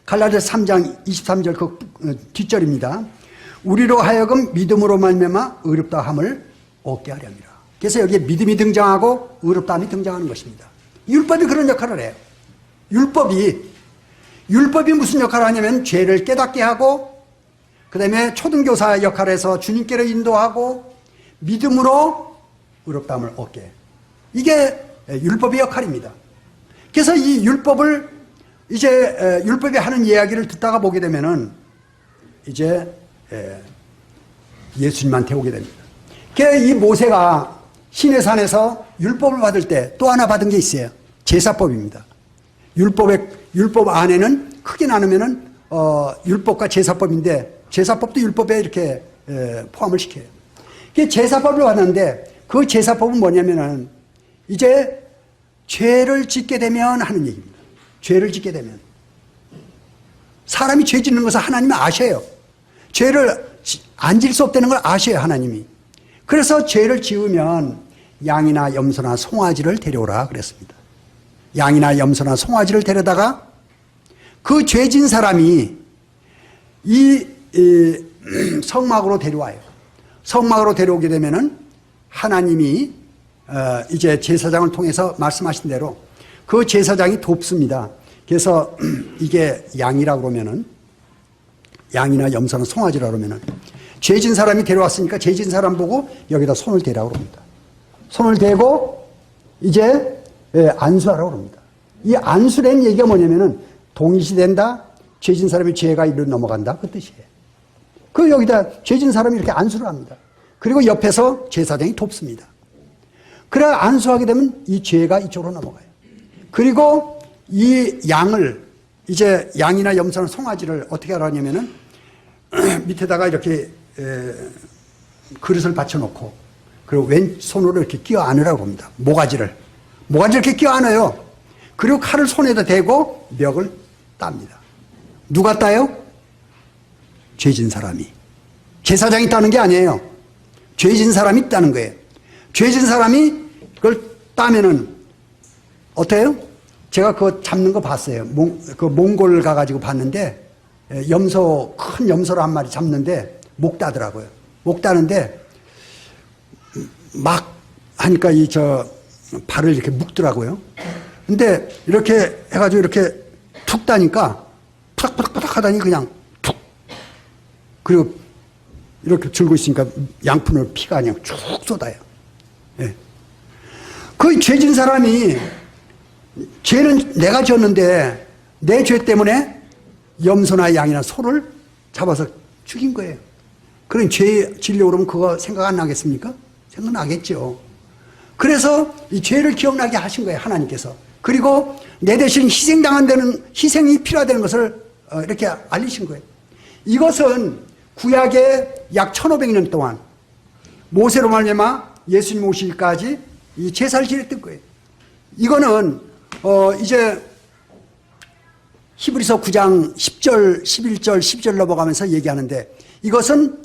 갈라디아서 3장 23절 그 뒷절입니다. 우리로 하여금 믿음으로 말미암아 의롭다 함을 얻게 하려 함이라. 그래서 여기에 믿음이 등장하고 의롭다 함이 등장하는 것입니다. 율법이 그런 역할을 해요. 율법이 무슨 역할을 하냐면 죄를 깨닫게 하고, 그 다음에 초등교사 역할에서 주님께로 인도하고, 믿음으로 의롭다 함을 얻게 해요. 이게 율법의 역할입니다. 그래서 이 율법을 이제 율법이 하는 이야기를 듣다가 보게 되면은 이제 예수님한테 오게 됩니다. 이 모세가 시내산에서 율법을 받을 때 또 하나 받은 게 있어요. 제사법입니다. 율법 안에는 크게 나누면은 율법과 제사법인데 제사법도 율법에 이렇게 포함을 시켜요. 제사법을 받는데 그 제사법은 뭐냐면은 이제 죄를 짓게 되면 하는 얘기입니다. 죄를 짓게 되면 사람이 죄 짓는 것을 하나님이 아셔요. 죄를 안 질 수 없다는 걸 아셔요, 하나님이. 그래서 죄를 지으면 양이나 염소나 송아지를 데려오라 그랬습니다. 양이나 염소나 송아지를 데려다가 그 죄진 사람이 이 성막으로 데려와요. 성막으로 데려오게 되면은 하나님이 이제 제사장을 통해서 말씀하신 대로 그 제사장이 돕습니다. 그래서 이게 양이라고 그러면은 양이나 염소나 송아지라고 그러면은 죄진 사람이 데려왔으니까 죄진 사람 보고 여기다 손을 대라고 그럽니다. 손을 대고 이제 안수하라고 그럽니다. 이 안수라는 얘기가 뭐냐면은 동일시 된다, 죄진 사람의 죄가 이리로 넘어간다 그 뜻이에요. 그 여기다 죄진 사람이 이렇게 안수를 합니다. 그리고 옆에서 제사장이 돕습니다. 그래 안수하게 되면 이 죄가 이쪽으로 넘어가요. 그리고 이 양을 이제 양이나 염소나 송아지를 어떻게 하냐면은 밑에다가 이렇게 그릇을 받쳐놓고 그리고 왼손으로 이렇게 끼워 안으라고 합니다. 모가지를 이렇게 끼워 안아요. 그리고 칼을 손에다 대고 멱을 땁니다. 누가 따요? 죄진 사람이. 제사장이 따는 게 아니에요. 죄진 사람이 따는 거예요. 죄진 사람이 그걸 따면은 어때요? 제가 그거 잡는 거 봤어요. 그 몽골 가가지고 봤는데 염소, 큰 염소를 한 마리 잡는데 목 따더라고요. 목 따는데 막 하니까 발을 이렇게 묶더라고요. 근데 이렇게 해가지고 이렇게 툭 따니까 푸닥푸닥푸닥 하다니 그냥 툭. 그리고 이렇게 들고 있으니까 양푼으로 피가 그냥 쭉 쏟아요. 예. 그 죄진 사람이 죄는 내가 지었는데 내 죄 때문에 염소나 양이나 소를 잡아서 죽인 거예요. 그럼 죄 지려고 그러면 그거 생각 안 나겠습니까? 생각나겠죠. 그래서 이 죄를 기억나게 하신 거예요, 하나님께서. 그리고 내 대신 희생이 필요하다는 것을 이렇게 알리신 거예요. 이것은 구약의 약 1500년 동안 모세로 말미암아 예수님 오시기까지 이 제사를 지냈던 거예요. 이거는 이제 히브리서 9장 10절, 11절, 12절 넘어가면서 얘기하는데 이것은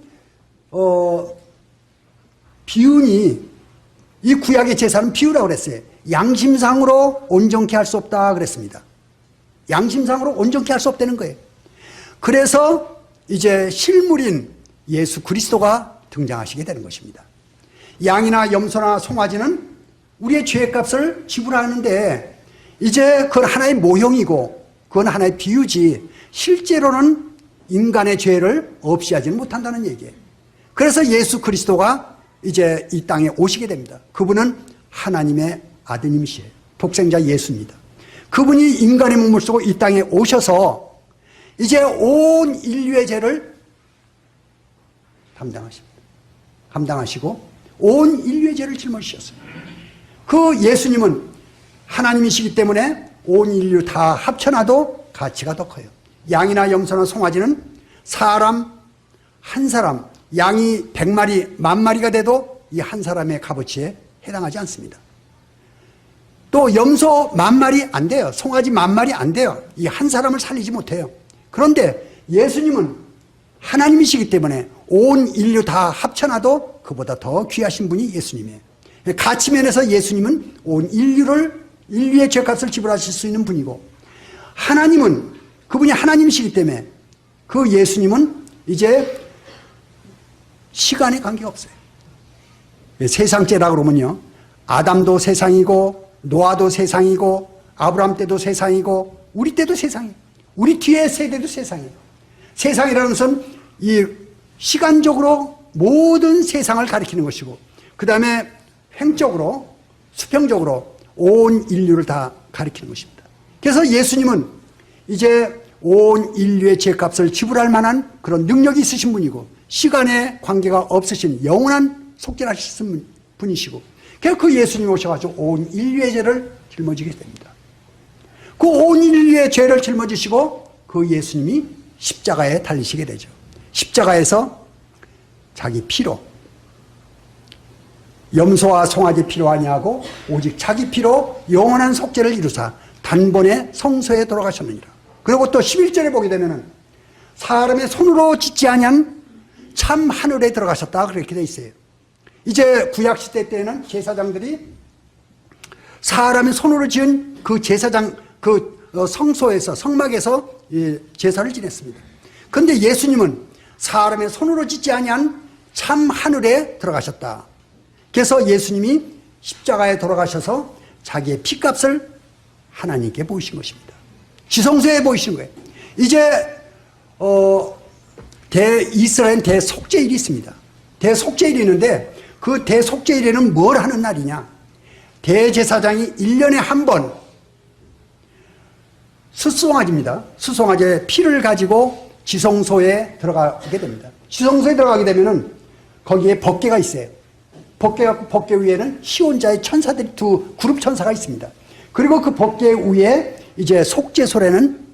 비운이 이 구약의 제사는 비유라고 그랬어요. 양심상으로 온전케 할 수 없다 그랬습니다. 양심상으로 온전케 할 수 없다는 거예요. 그래서 이제 실물인 예수 그리스도가 등장하시게 되는 것입니다. 양이나 염소나 송아지는 우리의 죄값을 지불하는데 이제 그건 하나의 모형이고 그건 하나의 비유지 실제로는 인간의 죄를 없이 하지는 못한다는 얘기예요. 그래서 예수 그리스도가 이제 이 땅에 오시게 됩니다. 그분은 하나님의 아드님이시에요. 독생자 예수입니다. 그분이 인간의 몸을 쓰고 이 땅에 오셔서 이제 온 인류의 죄를 감당하시고 온 인류의 죄를 짊어지셨어요. 그 예수님은 하나님이시기 때문에 온 인류 다 합쳐놔도 가치가 더 커요. 양이나 염소나 송아지는 사람 한 사람, 양이 100마리, 10,000마리가 돼도 이 한 사람의 값어치에 해당하지 않습니다. 또 염소 10,000마리 안 돼요. 송아지 10,000마리 안 돼요. 이 한 사람을 살리지 못해요. 그런데 예수님은 하나님이시기 때문에 온 인류 다 합쳐놔도 그보다 더 귀하신 분이 예수님이에요. 가치 면에서 예수님은 온 인류의 죄값을 지불하실 수 있는 분이고 하나님은 그분이 하나님이시기 때문에 그 예수님은 이제 시간에 관계가 없어요. 세상죄라고 그러면요. 아담도 세상이고 노아도 세상이고 아브라함 때도 세상이고 우리 때도 세상이에요. 우리 뒤에 세대도 세상이에요. 세상이라는 것은 이 시간적으로 모든 세상을 가리키는 것이고 그 다음에 횡적으로 수평적으로 온 인류를 다 가리키는 것입니다. 그래서 예수님은 이제 온 인류의 죄값을 지불할 만한 그런 능력이 있으신 분이고 시간에 관계가 없으신 영원한 속죄를 하신 분이시고 그래서 그 예수님이 오셔가지고 온 인류의 죄를 짊어지게 됩니다. 그 온 인류의 죄를 짊어지시고 그 예수님이 십자가에 달리시게 되죠. 십자가에서 자기 피로 염소와 송아지 피로 아니하고 오직 자기 피로 영원한 속죄를 이루사 단번에 성소에 돌아가셨느니라. 그리고 또 11절에 보게 되면은 사람의 손으로 짓지 아니한 참 하늘에 들어가셨다 그렇게 돼 있어요. 이제 구약 시대 때는 제사장들이 사람의 손으로 지은 그 제사장 성소에서 성막에서 제사를 지냈습니다. 그런데 예수님은 사람의 손으로 짓지 아니한 참 하늘에 들어가셨다. 그래서 예수님이 십자가에 돌아가셔서 자기의 피값을 하나님께 보이신 것입니다. 지성소에 보이신 거예요. 이제 이스라엘 대속죄일이 있습니다. 대속죄일이 있는데 그 대속죄일에는 뭘 하는 날이냐? 대제사장이 1년에 한 번 수송아지입니다. 수송아지의 피를 가지고 지성소에 들어가게 됩니다. 지성소에 들어가게 되면은 거기에 법궤가 있어요. 법궤 위에는 시온자의 천사들이 두 그룹 천사가 있습니다. 그리고 그 법궤 위에 이제 속죄소라는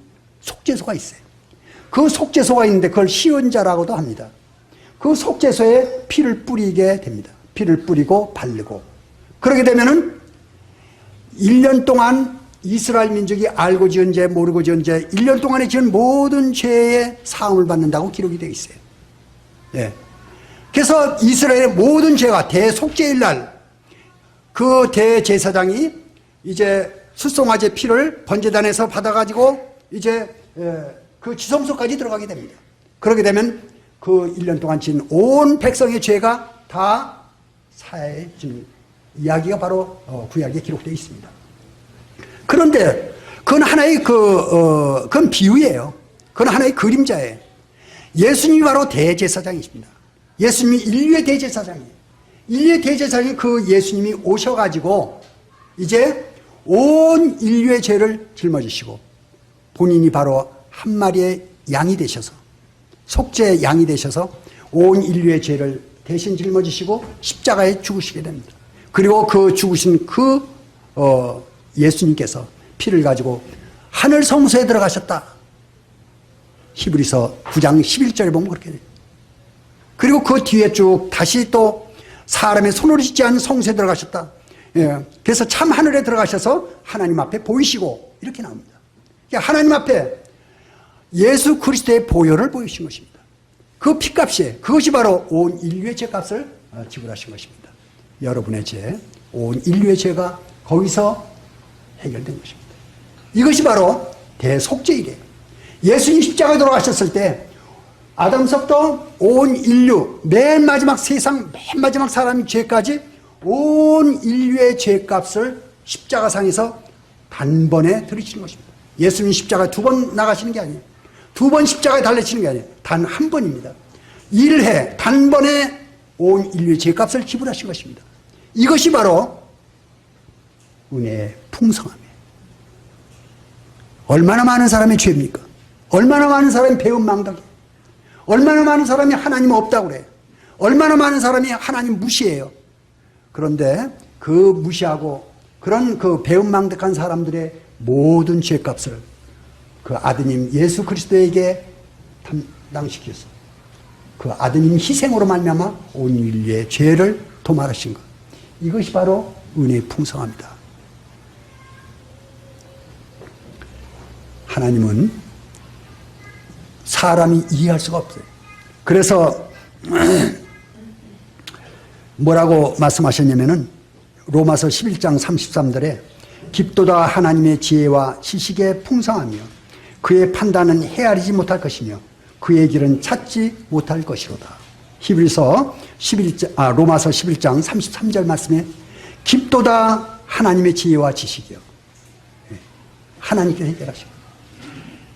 속죄소가 있어요. 그 속죄소가 있는데 그걸 시온자라고도 합니다. 그 속죄소에 피를 뿌리게 됩니다. 피를 뿌리고 바르고. 그렇게 되면은 1년 동안 이스라엘 민족이 알고 지은 죄, 모르고 지은 죄, 1년 동안에 지은 모든 죄의 사함을 받는다고 기록이 되어 있어요. 예. 그래서 이스라엘의 모든 죄가 대속죄일 날 그 대제사장이 이제 숫송아지 피를 번제단에서 받아가지고 이제 그 지성소까지 들어가게 됩니다. 그렇게 되면 그 1년 동안 지은 온 백성의 죄가 다 사해지는 이야기가 바로 구약에 기록되어 있습니다. 그런데 그건 하나의 그건 비유예요. 그건 하나의 그림자예요. 예수님이 바로 대제사장이십니다. 예수님이 인류의 대제사장이에요. 인류의 대제사장이 그 예수님이 오셔가지고 이제 온 인류의 죄를 짊어지시고 본인이 바로 한 마리의 양이 되셔서 속죄의 양이 되셔서 온 인류의 죄를 대신 짊어지시고 십자가에 죽으시게 됩니다. 그리고 그 죽으신 그 예수님께서 피를 가지고 하늘 성소에 들어가셨다. 히브리서 9장 11절에 보면 그렇게 돼요. 그리고 그 뒤에 쭉 다시 또 사람의 손으로 짓지 않은 성소에 들어가셨다. 예. 그래서 참 하늘에 들어가셔서 하나님 앞에 보이시고 이렇게 나옵니다. 그러니까 하나님 앞에 예수 그리스도의 보혈을 보이신 것입니다. 그 피값이 그것이 바로 온 인류의 죄값을 지불하신 것입니다. 여러분의 죄, 온 인류의 죄가 거기서 해결된 것입니다. 이것이 바로 대속죄이래요. 예수님 십자가에 돌아가셨을 때 아담서부터 온 인류, 맨 마지막 세상, 맨 마지막 사람의 죄까지 온 인류의 죄값을 십자가상에서 단번에 들이시는 것입니다. 예수님 십자가에 2번 나가시는 게 아니에요. 2번 십자가에 달리시는 게 아니에요. 단 한 번입니다. 1회 단번에 온 인류의 죄값을 지불하신 것입니다. 이것이 바로 은혜의 풍성함이에요. 얼마나 많은 사람의 죄입니까? 얼마나 많은 사람이 배은망덕이에요. 얼마나 많은 사람이 하나님 없다고 그래요. 얼마나 많은 사람이 하나님 무시해요. 그런데 그 무시하고 그런 그 배은망덕한 사람들의 모든 죄값을 그 아드님 예수 그리스도에게 담당시켜서 그 아드님 희생으로 말미암아 온 인류의 죄를 도말하신 것. 이것이 바로 은혜의 풍성함이다. 하나님은 사람이 이해할 수가 없어요. 그래서 뭐라고 말씀하셨냐면은 로마서 11장 33절에 깊도다 하나님의 지혜와 지식의 풍성하며 그의 판단은 헤아리지 못할 것이며 그의 길은 찾지 못할 것이로다. 히브리서 11장, 로마서 11장 33절 말씀에 깊도다 하나님의 지혜와 지식이요. 하나님께서 해결하시고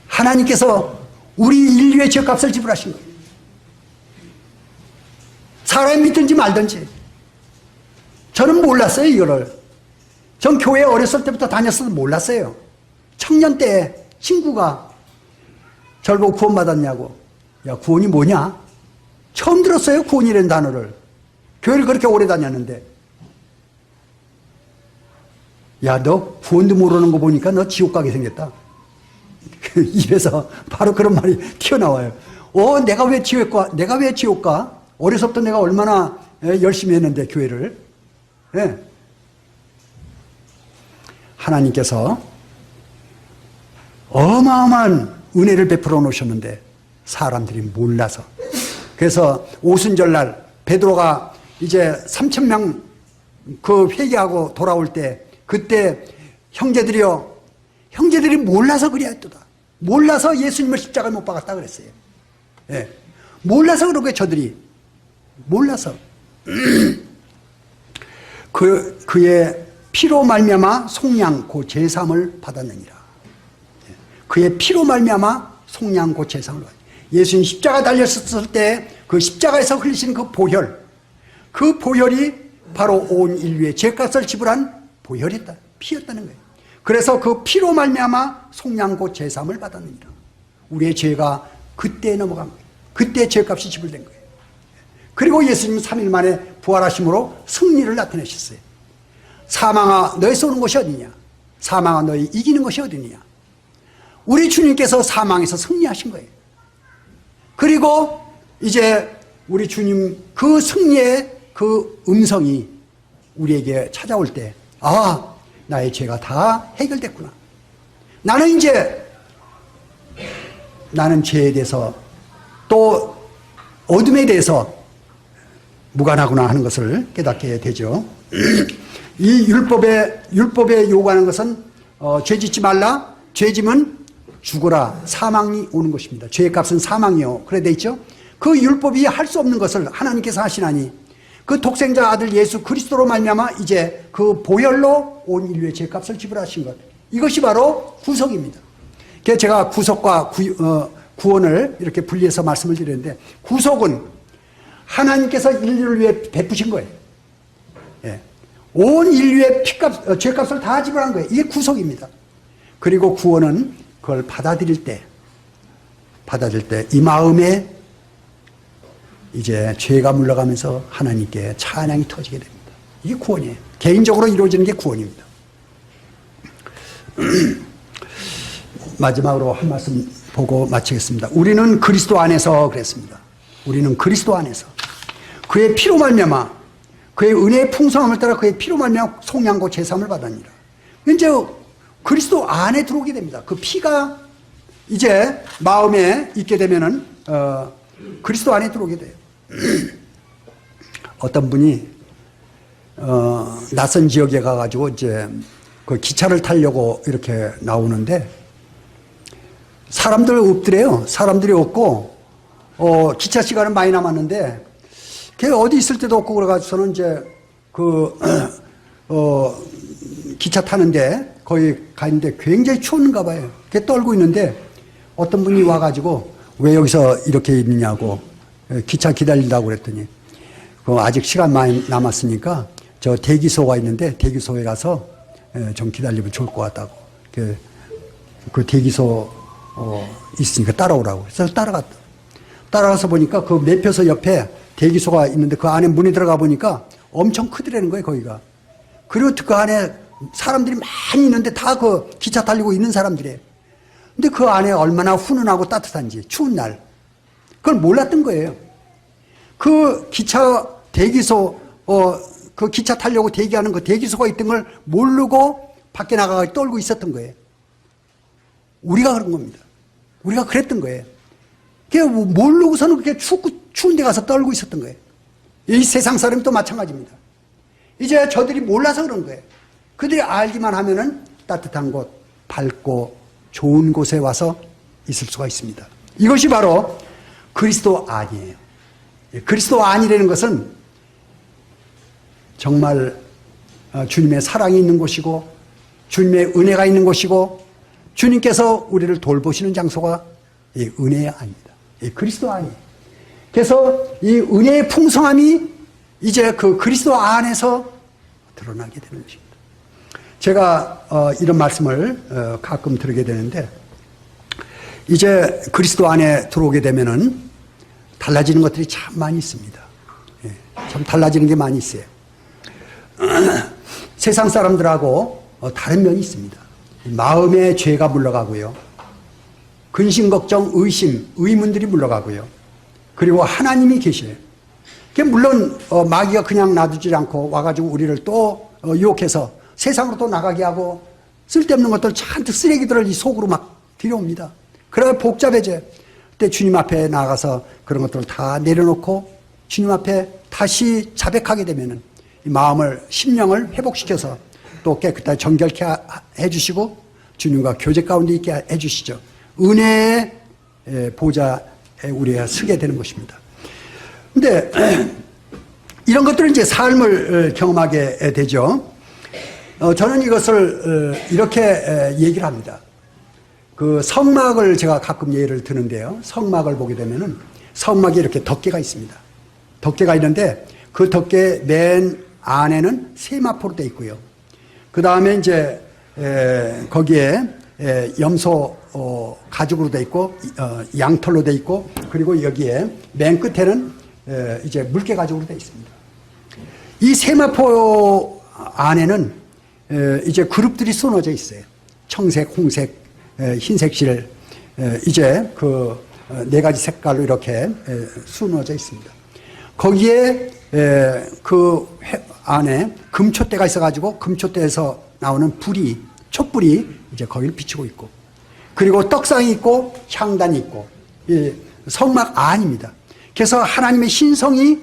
하나님께서 우리 인류의 죄값을 지불하신 거예요. 사람이 믿든지 말든지. 저는 몰랐어요, 이거를. 전 교회 어렸을 때부터 다녔어도 몰랐어요. 청년 때 친구가 저를 보고 구원받았냐고. 야, 구원이 뭐냐? 처음 들었어요, 구원이라는 단어를. 교회를 그렇게 오래 다녔는데. 야, 너 구원도 모르는 거 보니까 너 지옥 가게 생겼다. 입에서 바로 그런 말이 튀어나와요. 내가 왜 지옥 가? 내가 왜 지옥 가? 어려서부터 내가 얼마나 열심히 했는데, 교회를. 네. 하나님께서 어마어마한 은혜를 베풀어 놓으셨는데, 사람들이 몰라서. 그래서 오순절날 베드로가 이제 3,000명 그 회개하고 돌아올 때, 그때 형제들이 몰라서 그리하였도다. 몰라서 예수님을 십자가에 못 박았다 그랬어요. 예. 몰라서 그런 거예요, 저들이. 몰라서. 그의 피로 말미암아 속량 고 제사함을 받았느니라. 예. 그의 피로 말미암아 속량 고 제사함을 받았느니라. 예수님 십자가 달렸을 때 그 십자가에서 흘리신 그 보혈, 그 보혈이 바로 온 인류의 죄값을 지불한 보혈이었다. 피였다는 거예요. 그래서 그 피로 말미암아 속량고 제사함을 받았느니라. 우리의 죄가 그때 넘어간 거예요. 그때 죄값이 지불된 거예요. 그리고 예수님은 3일 만에 부활하심으로 승리를 나타내셨어요. 사망아 너희 쏘는 것이 어디냐? 사망아 너희 이기는 것이 어디냐? 우리 주님께서 사망에서 승리하신 거예요. 그리고 이제 우리 주님 그 승리의 그 음성이 우리에게 찾아올 때, 아, 나의 죄가 다 해결됐구나. 나는 죄에 대해서 또 어둠에 대해서 무관하구나 하는 것을 깨닫게 되죠. 이 율법에 요구하는 것은 죄 짓지 말라. 죄 지면 죽어라. 사망이 오는 것입니다. 죄의 값은 사망이요. 그래 돼 있죠. 그 율법이 할 수 없는 것을 하나님께서 하시나니 그 독생자 아들 예수 그리스도로 말미암아 이제 그 보혈로 온 인류의 죄값을 지불하신 것. 이것이 바로 구속입니다. 그래서 제가 구속과 구원을 이렇게 분리해서 말씀을 드렸는데, 구속은 하나님께서 인류를 위해 베푸신 거예요. 예. 온 인류의 죄값을 다 지불한 거예요. 이게 구속입니다. 그리고 구원은 그걸 받아들일 때 이 마음에 이제 죄가 물러가면서 하나님께 찬양이 터지게 됩니다. 이게 구원이에요. 개인적으로 이루어지는 게 구원입니다. 마지막으로 한 말씀 보고 마치겠습니다. 우리는 그리스도 안에서 그랬습니다. 우리는 그리스도 안에서 그의 피로 말미암아 그의 은혜의 풍성함을 따라 그의 피로 말미암아 속량고 제사함을 받았느니라. 이제 그리스도 안에 들어오게 됩니다. 그 피가 이제 마음에 있게 되면은 그리스도 안에 들어오게 돼요. 어떤 분이 낯선 지역에 가가지고 이제 그 기차를 타려고 이렇게 나오는데 사람들 없더래요. 사람들이 없고 기차 시간은 많이 남았는데 걔 어디 있을 때도 없고 그래가지고서는 이제 기차 타는데 거기 가 있는데 굉장히 추운가 봐요. 걔 떨고 있는데 어떤 분이 와가지고 왜 여기서 이렇게 있느냐고 기차 기다린다고 그랬더니 아직 시간 많이 남았으니까 저 대기소가 있는데 대기소에 가서 좀 기다리면 좋을 것 같다고. 그 대기소 있으니까 따라오라고. 그래서 따라갔다. 따라가서 보니까 그 매표소 옆에 대기소가 있는데 그 안에 문에 들어가 보니까 엄청 크더라는 거예요, 거기가. 그리고 그 안에 사람들이 많이 있는데 다 그 기차 달리고 있는 사람들이에요. 근데 그 안에 얼마나 훈훈하고 따뜻한지, 추운 날. 그걸 몰랐던 거예요. 그 기차 대기소, 그 기차 타려고 대기하는 그 대기소가 있던 걸 모르고 밖에 나가서 떨고 있었던 거예요. 우리가 그런 겁니다. 우리가 그랬던 거예요. 모르고서는 그렇게 추운 데 가서 떨고 있었던 거예요. 이 세상 사람도 마찬가지입니다. 이제 저들이 몰라서 그런 거예요. 그들이 알기만 하면은 따뜻한 곳, 밝고 좋은 곳에 와서 있을 수가 있습니다. 이것이 바로 그리스도 안이에요. 그리스도 안이라는 것은 정말 주님의 사랑이 있는 곳이고 주님의 은혜가 있는 곳이고 주님께서 우리를 돌보시는 장소가 이 은혜의 안입니다. 이 그리스도 안이에요. 그래서 이 은혜의 풍성함이 이제 그 그리스도 안에서 드러나게 되는 것입니다. 제가 이런 말씀을 가끔 들게 되는데 이제 그리스도 안에 들어오게 되면은 달라지는 것들이 참 많이 있습니다. 참 달라지는 게 많이 있어요. 세상 사람들하고 다른 면이 있습니다. 마음의 죄가 물러가고요. 근심, 걱정, 의심, 의문들이 물러가고요. 그리고 하나님이 계셔요. 물론 마귀가 그냥 놔두지 않고 와가지고 우리를 또 유혹해서 세상으로 또 나가게 하고 쓸데없는 것들 잔뜩 쓰레기들을 이 속으로 막 들여옵니다. 그래야 복잡해져요. 그때 주님 앞에 나가서 그런 것들을 다 내려놓고 주님 앞에 다시 자백하게 되면은 이 마음을, 심령을 회복시켜서 또 깨끗하게 정결케 해주시고 주님과 교제 가운데 있게 해주시죠. 은혜의 보좌에 우리가 서게 되는 것입니다. 근데 이런 것들은 이제 삶을 경험하게 되죠. 저는 이것을 이렇게 얘기를 합니다. 그 성막을 제가 가끔 예를 드는데요. 성막을 보게 되면은 성막에 이렇게 덮개가 있습니다. 덮개가 있는데 그 덮개 맨 안에는 세마포로 되어 있고요. 그 다음에 이제 거기에 염소 가죽으로 되어 있고 양털로 되어 있고 그리고 여기에 맨 끝에는 이제 물개 가죽으로 되어 있습니다. 이 세마포 안에는 이제 그룹들이 쏘너져 있어요. 청색, 홍색, 흰색 실 이제 그 네 가지 색깔로 이렇게 쏘너져 있습니다. 거기에 그 안에 금촛대가 있어가지고 금촛대에서 나오는 불이, 촛불이 이제 거기를 비추고 있고, 그리고 떡상이 있고 향단이 있고, 성막 안입니다. 그래서 하나님의 신성이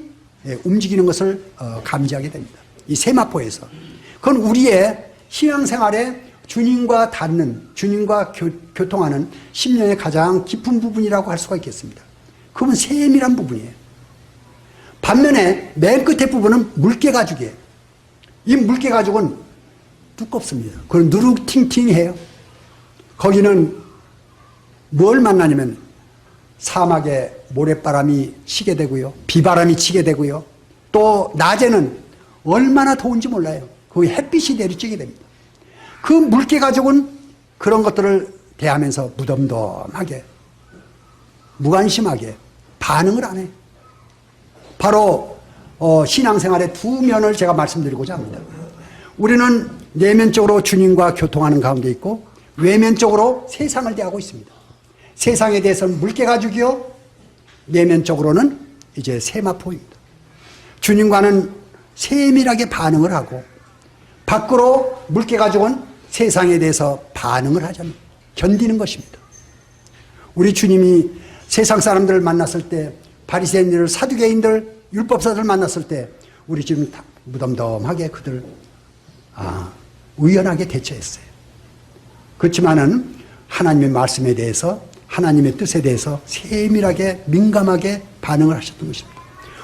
움직이는 것을 감지하게 됩니다. 이 세마포에서. 그건 우리의 신앙생활에 주님과 닿는, 주님과 교통하는 심령의 가장 깊은 부분이라고 할 수가 있겠습니다. 그건 세밀한 부분이에요. 반면에 맨 끝에 부분은 물개 가죽이에요. 이 물개 가죽은 두껍습니다. 그건 누룩팅팅해요. 거기는 뭘 만나냐면 사막에 모래바람이 치게 되고요, 비바람이 치게 되고요, 또 낮에는 얼마나 더운지 몰라요. 거기 햇빛이 내리쬐게 됩니다. 그 물개 가죽은 그런 것들을 대하면서 무덤덤하게, 무관심하게 반응을 안 해요. 바로 신앙생활의 두 면을 제가 말씀드리고자 합니다. 우리는 내면적으로 주님과 교통하는 가운데 있고, 외면적으로 세상을 대하고 있습니다. 세상에 대해서는 물개 가죽이요, 내면적으로는 이제 세마포입니다. 주님과는 세밀하게 반응을 하고, 밖으로 물개 가죽은 세상에 대해서 반응을 하자면 견디는 것입니다. 우리 주님이 세상 사람들을 만났을 때, 바리새인들, 사두개인들, 율법사들 만났을 때 우리 지금 다 무덤덤하게 그들 의연하게 대처했어요. 그렇지만은 하나님의 말씀에 대해서, 하나님의 뜻에 대해서 세밀하게 민감하게 반응을 하셨던 것입니다.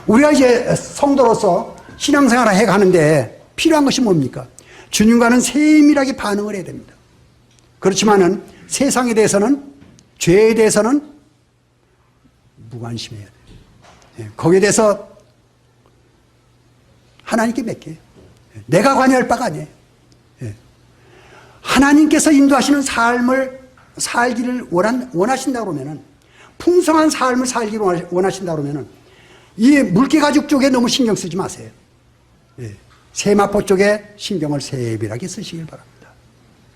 우리가 이제 성도로서 신앙생활을 해가는데 필요한 것이 뭡니까? 주님과는 세밀하게 반응을 해야 됩니다. 그렇지만은 세상에 대해서는, 죄에 대해서는 무관심해야 돼요. 거기에 대해서 하나님께 맡겨요. 내가 관여할 바가 아니에요. 하나님께서 인도하시는 삶을 살기를 원하신다 그러면은, 풍성한 삶을 살기를 원하신다 그러면은 이 물개 가죽 쪽에 너무 신경 쓰지 마세요. 세마포 쪽에 신경을 세밀하게 쓰시길 바랍니다.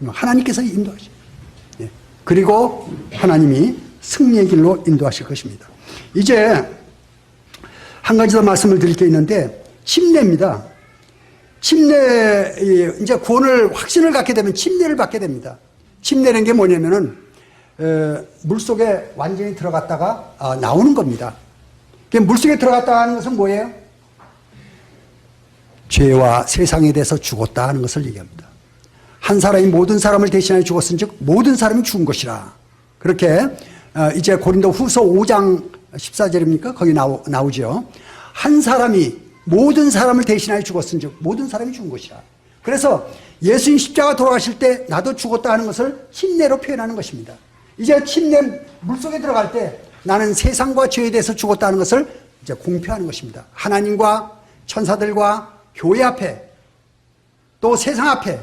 하나님께서 인도하시죠. 그리고 하나님이 승리의 길로 인도하실 것입니다. 이제 한 가지 더 말씀을 드릴 게 있는데, 침례입니다. 침례, 이제 구원을, 확신을 갖게 되면 침례를 받게 됩니다. 침례라는 게 뭐냐면은, 물 속에 완전히 들어갔다가 나오는 겁니다. 물 속에 들어갔다 하는 것은 뭐예요? 죄와 세상에 대해서 죽었다 하는 것을 얘기합니다. 한 사람이 모든 사람을 대신하여 죽었은 즉 모든 사람이 죽은 것이라. 그렇게 이제 고린도 후서 5장 14절입니까? 거기 나오죠. 한 사람이 모든 사람을 대신하여 죽었은 즉 모든 사람이 죽은 것이라. 그래서 예수님 십자가 돌아가실 때 나도 죽었다 하는 것을 침례로 표현하는 것입니다. 이제 침례 물속에 들어갈 때 나는 세상과 죄에 대해서 죽었다 하는 것을 이제 공표하는 것입니다. 하나님과 천사들과 교회 앞에 또 세상 앞에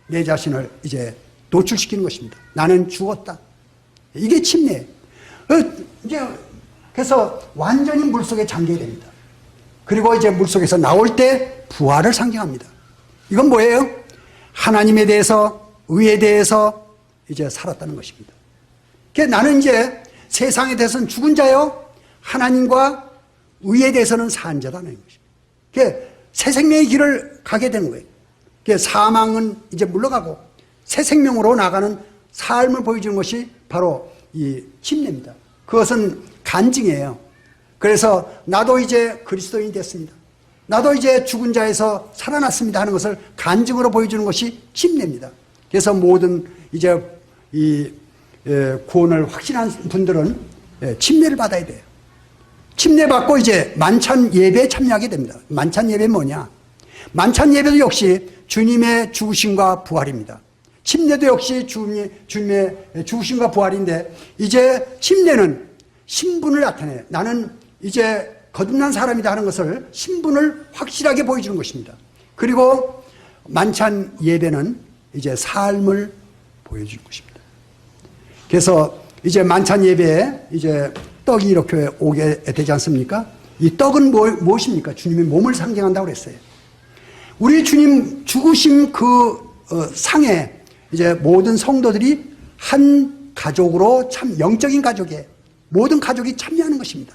내 자신을 이제 노출시키는 것입니다. 나는 죽었다. 이게 침례. 이제 그래서 완전히 물속에 잠기게 됩니다. 그리고 이제 물속에서 나올 때 부활을 상징합니다. 이건 뭐예요? 하나님에 대해서, 의에 대해서 이제 살았다는 것입니다. 그래서 나는 이제 세상에 대해서는 죽은 자요, 하나님과 의에 대해서는 산 자다는 것입니다. 그래서 새 생명의 길을 가게 되는 거예요. 그래서 사망은 이제 물러가고 새 생명으로 나가는 삶을 보여주는 것이 바로 이 침례입니다. 그것은 간증이에요. 그래서 나도 이제 그리스도인이 됐습니다. 나도 이제 죽은 자에서 살아났습니다 하는 것을 간증으로 보여주는 것이 침례입니다. 그래서 모든 이제 이 구원을 확신한 분들은 침례를 받아야 돼요. 침례 받고 이제 만찬 예배에 참여하게 됩니다. 만찬 예배는 뭐냐? 만찬 예배도 역시 주님의 죽으심과 부활입니다. 침례도 역시 주님의 죽으심과 부활인데, 이제 침례는 신분을 나타내요. 나는 이제 거듭난 사람이다 하는 것을, 신분을 확실하게 보여주는 것입니다. 그리고 만찬 예배는 이제 삶을 보여주는 것입니다. 그래서 이제 만찬 예배에 이제 떡이 이렇게 오게 되지 않습니까? 이 떡은 무엇입니까? 주님의 몸을 상징한다고 그랬어요. 우리 주님 죽으심 그 상에 이제 모든 성도들이 한 가족으로, 참 영적인 가족에 모든 가족이 참여하는 것입니다.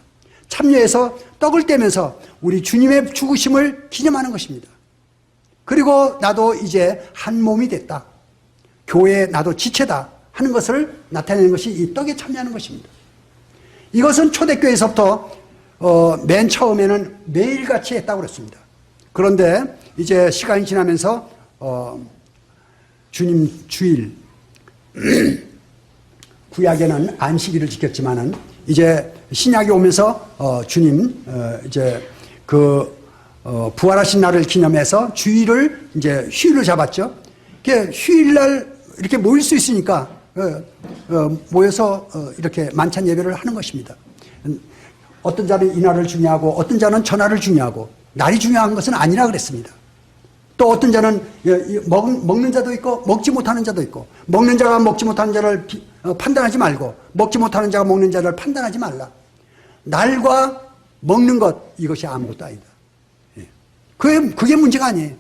참여해서 떡을 떼면서 우리 주님의 죽으심을 기념하는 것입니다. 그리고 나도 이제 한 몸이 됐다. 교회에 나도 지체다 하는 것을 나타내는 것이 이 떡에 참여하는 것입니다. 이것은 초대교회에서부터 맨 처음에는 매일같이 했다고 그랬습니다. 그런데 이제 시간이 지나면서 주님 주일 구약에는 안식일을 지켰지만은 이제 신약이 오면서 주님 이제 부활하신 날을 기념해서 주일을 이제 휴일을 잡았죠. 휴일날 이렇게 모일 수 있으니까 모여서 이렇게 만찬 예배를 하는 것입니다. 어떤 자는 이날을 중요하고 어떤 자는 전날을 중요하고 날이 중요한 것은 아니라 그랬습니다. 또 어떤 자는 먹는 자도 있고 먹지 못하는 자도 있고 먹는 자가 먹지 못하는 자를 판단하지 말고 먹지 못하는 자가 먹는 자를 판단하지 말라. 날과 먹는 것 이것이 아무것도 아니다. 그게 문제가 아니에요.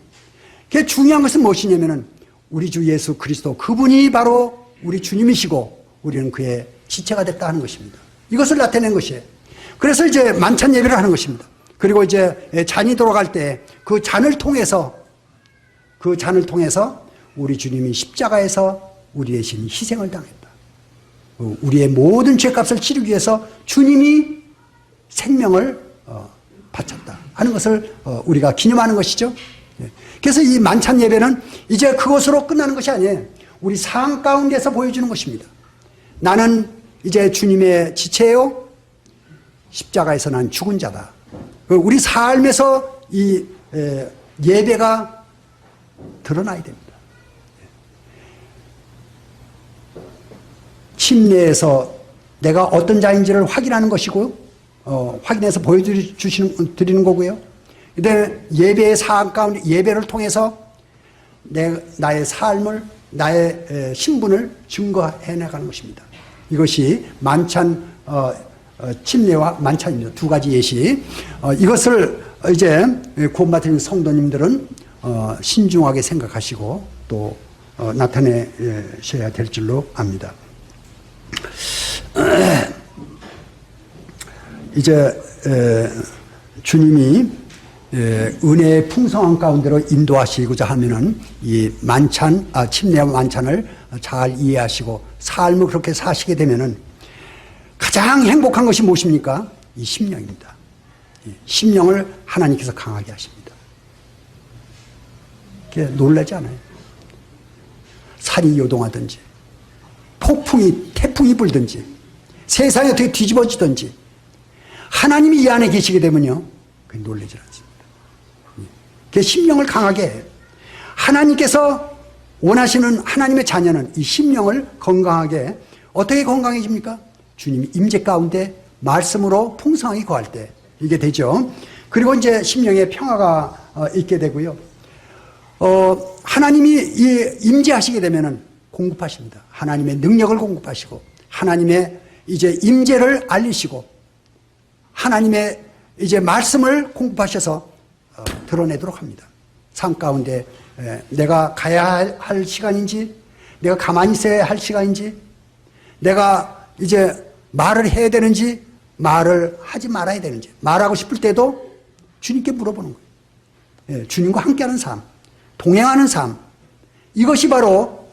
그게 중요한 것은 무엇이냐면은 우리 주 예수 그리스도 그분이 바로 우리 주님이시고 우리는 그의 지체가 됐다 하는 것입니다. 이것을 나타낸 것이에요. 그래서 이제 만찬 예배를 하는 것입니다. 그리고 이제 잔이 돌아갈 때 그 잔을 통해서 우리 주님이 십자가에서 우리 대신 희생을 당했다. 우리의 모든 죄값을 치르기 위해서 주님이 생명을 바쳤다 하는 것을 우리가 기념하는 것이죠. 그래서 이 만찬 예배는 이제 그것으로 끝나는 것이 아니에요. 우리 삶 가운데서 보여주는 것입니다. 나는 이제 주님의 지체요, 십자가에서 난 죽은 자다. 우리 삶에서 이 예배가 드러나야 됩니다. 침례에서 내가 어떤 자인지를 확인하는 것이고 확인해서 보여드리는 거고요. 그다음에 예배의 삶 가운데 예배를 통해서 나의 삶을 나의 신분을 증거해 나가는 것입니다. 이것이 만찬 침례와 만찬입니다. 두 가지 예시. 이것을 이제 구원받은 성도님들은 신중하게 생각하시고 또 나타내셔야 될 줄로 압니다. 이제 주님이 은혜의 풍성한 가운데로 인도하시고자 하면은 이 만찬, 침례와 만찬을 잘 이해하시고 삶을 그렇게 사시게 되면은 가장 행복한 것이 무엇입니까? 이 심령입니다. 심령을 하나님께서 강하게 하십니다. 놀라지 않아요. 산이 요동하든지 태풍이 불든지 세상이 어떻게 뒤집어지든지 하나님이 이 안에 계시게 되면요 놀라지 않습니다. 그 심령을 강하게 해요. 하나님께서 원하시는 하나님의 자녀는 이 심령을 건강하게 어떻게 건강해집니까? 주님이 임재 가운데 말씀으로 풍성하게 거할 때 이게 되죠. 그리고 이제 심령에 평화가 있게 되고요. 하나님이 임재하시게 되면은 공급하십니다. 하나님의 능력을 공급하시고 하나님의 이제 임재를 알리시고 하나님의 이제 말씀을 공급하셔서 드러내도록 합니다. 삶 가운데 내가 가야 할 시간인지 내가 가만히 있어야 할 시간인지 내가 이제 말을 해야 되는지 말을 하지 말아야 되는지 말하고 싶을 때도 주님께 물어보는 거예요. 주님과 함께하는 삶, 동행하는 삶, 이것이 바로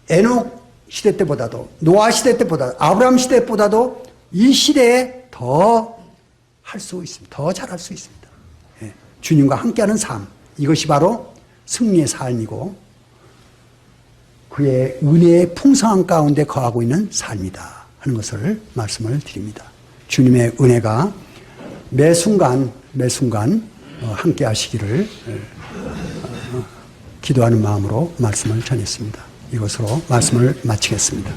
에녹 시대 때보다도 노아 시대 때보다 아브라함 시대보다도 이 시대에 더 할 수 있습니다. 더 잘할 수 있습니다. 주님과 함께하는 삶, 이것이 바로 승리의 삶이고 그의 은혜의 풍성한 가운데 거하고 있는 삶이다 하는 것을 말씀을 드립니다. 주님의 은혜가 매 순간 함께 하시기를 기도하는 마음으로 말씀을 전했습니다. 이것으로 말씀을 마치겠습니다.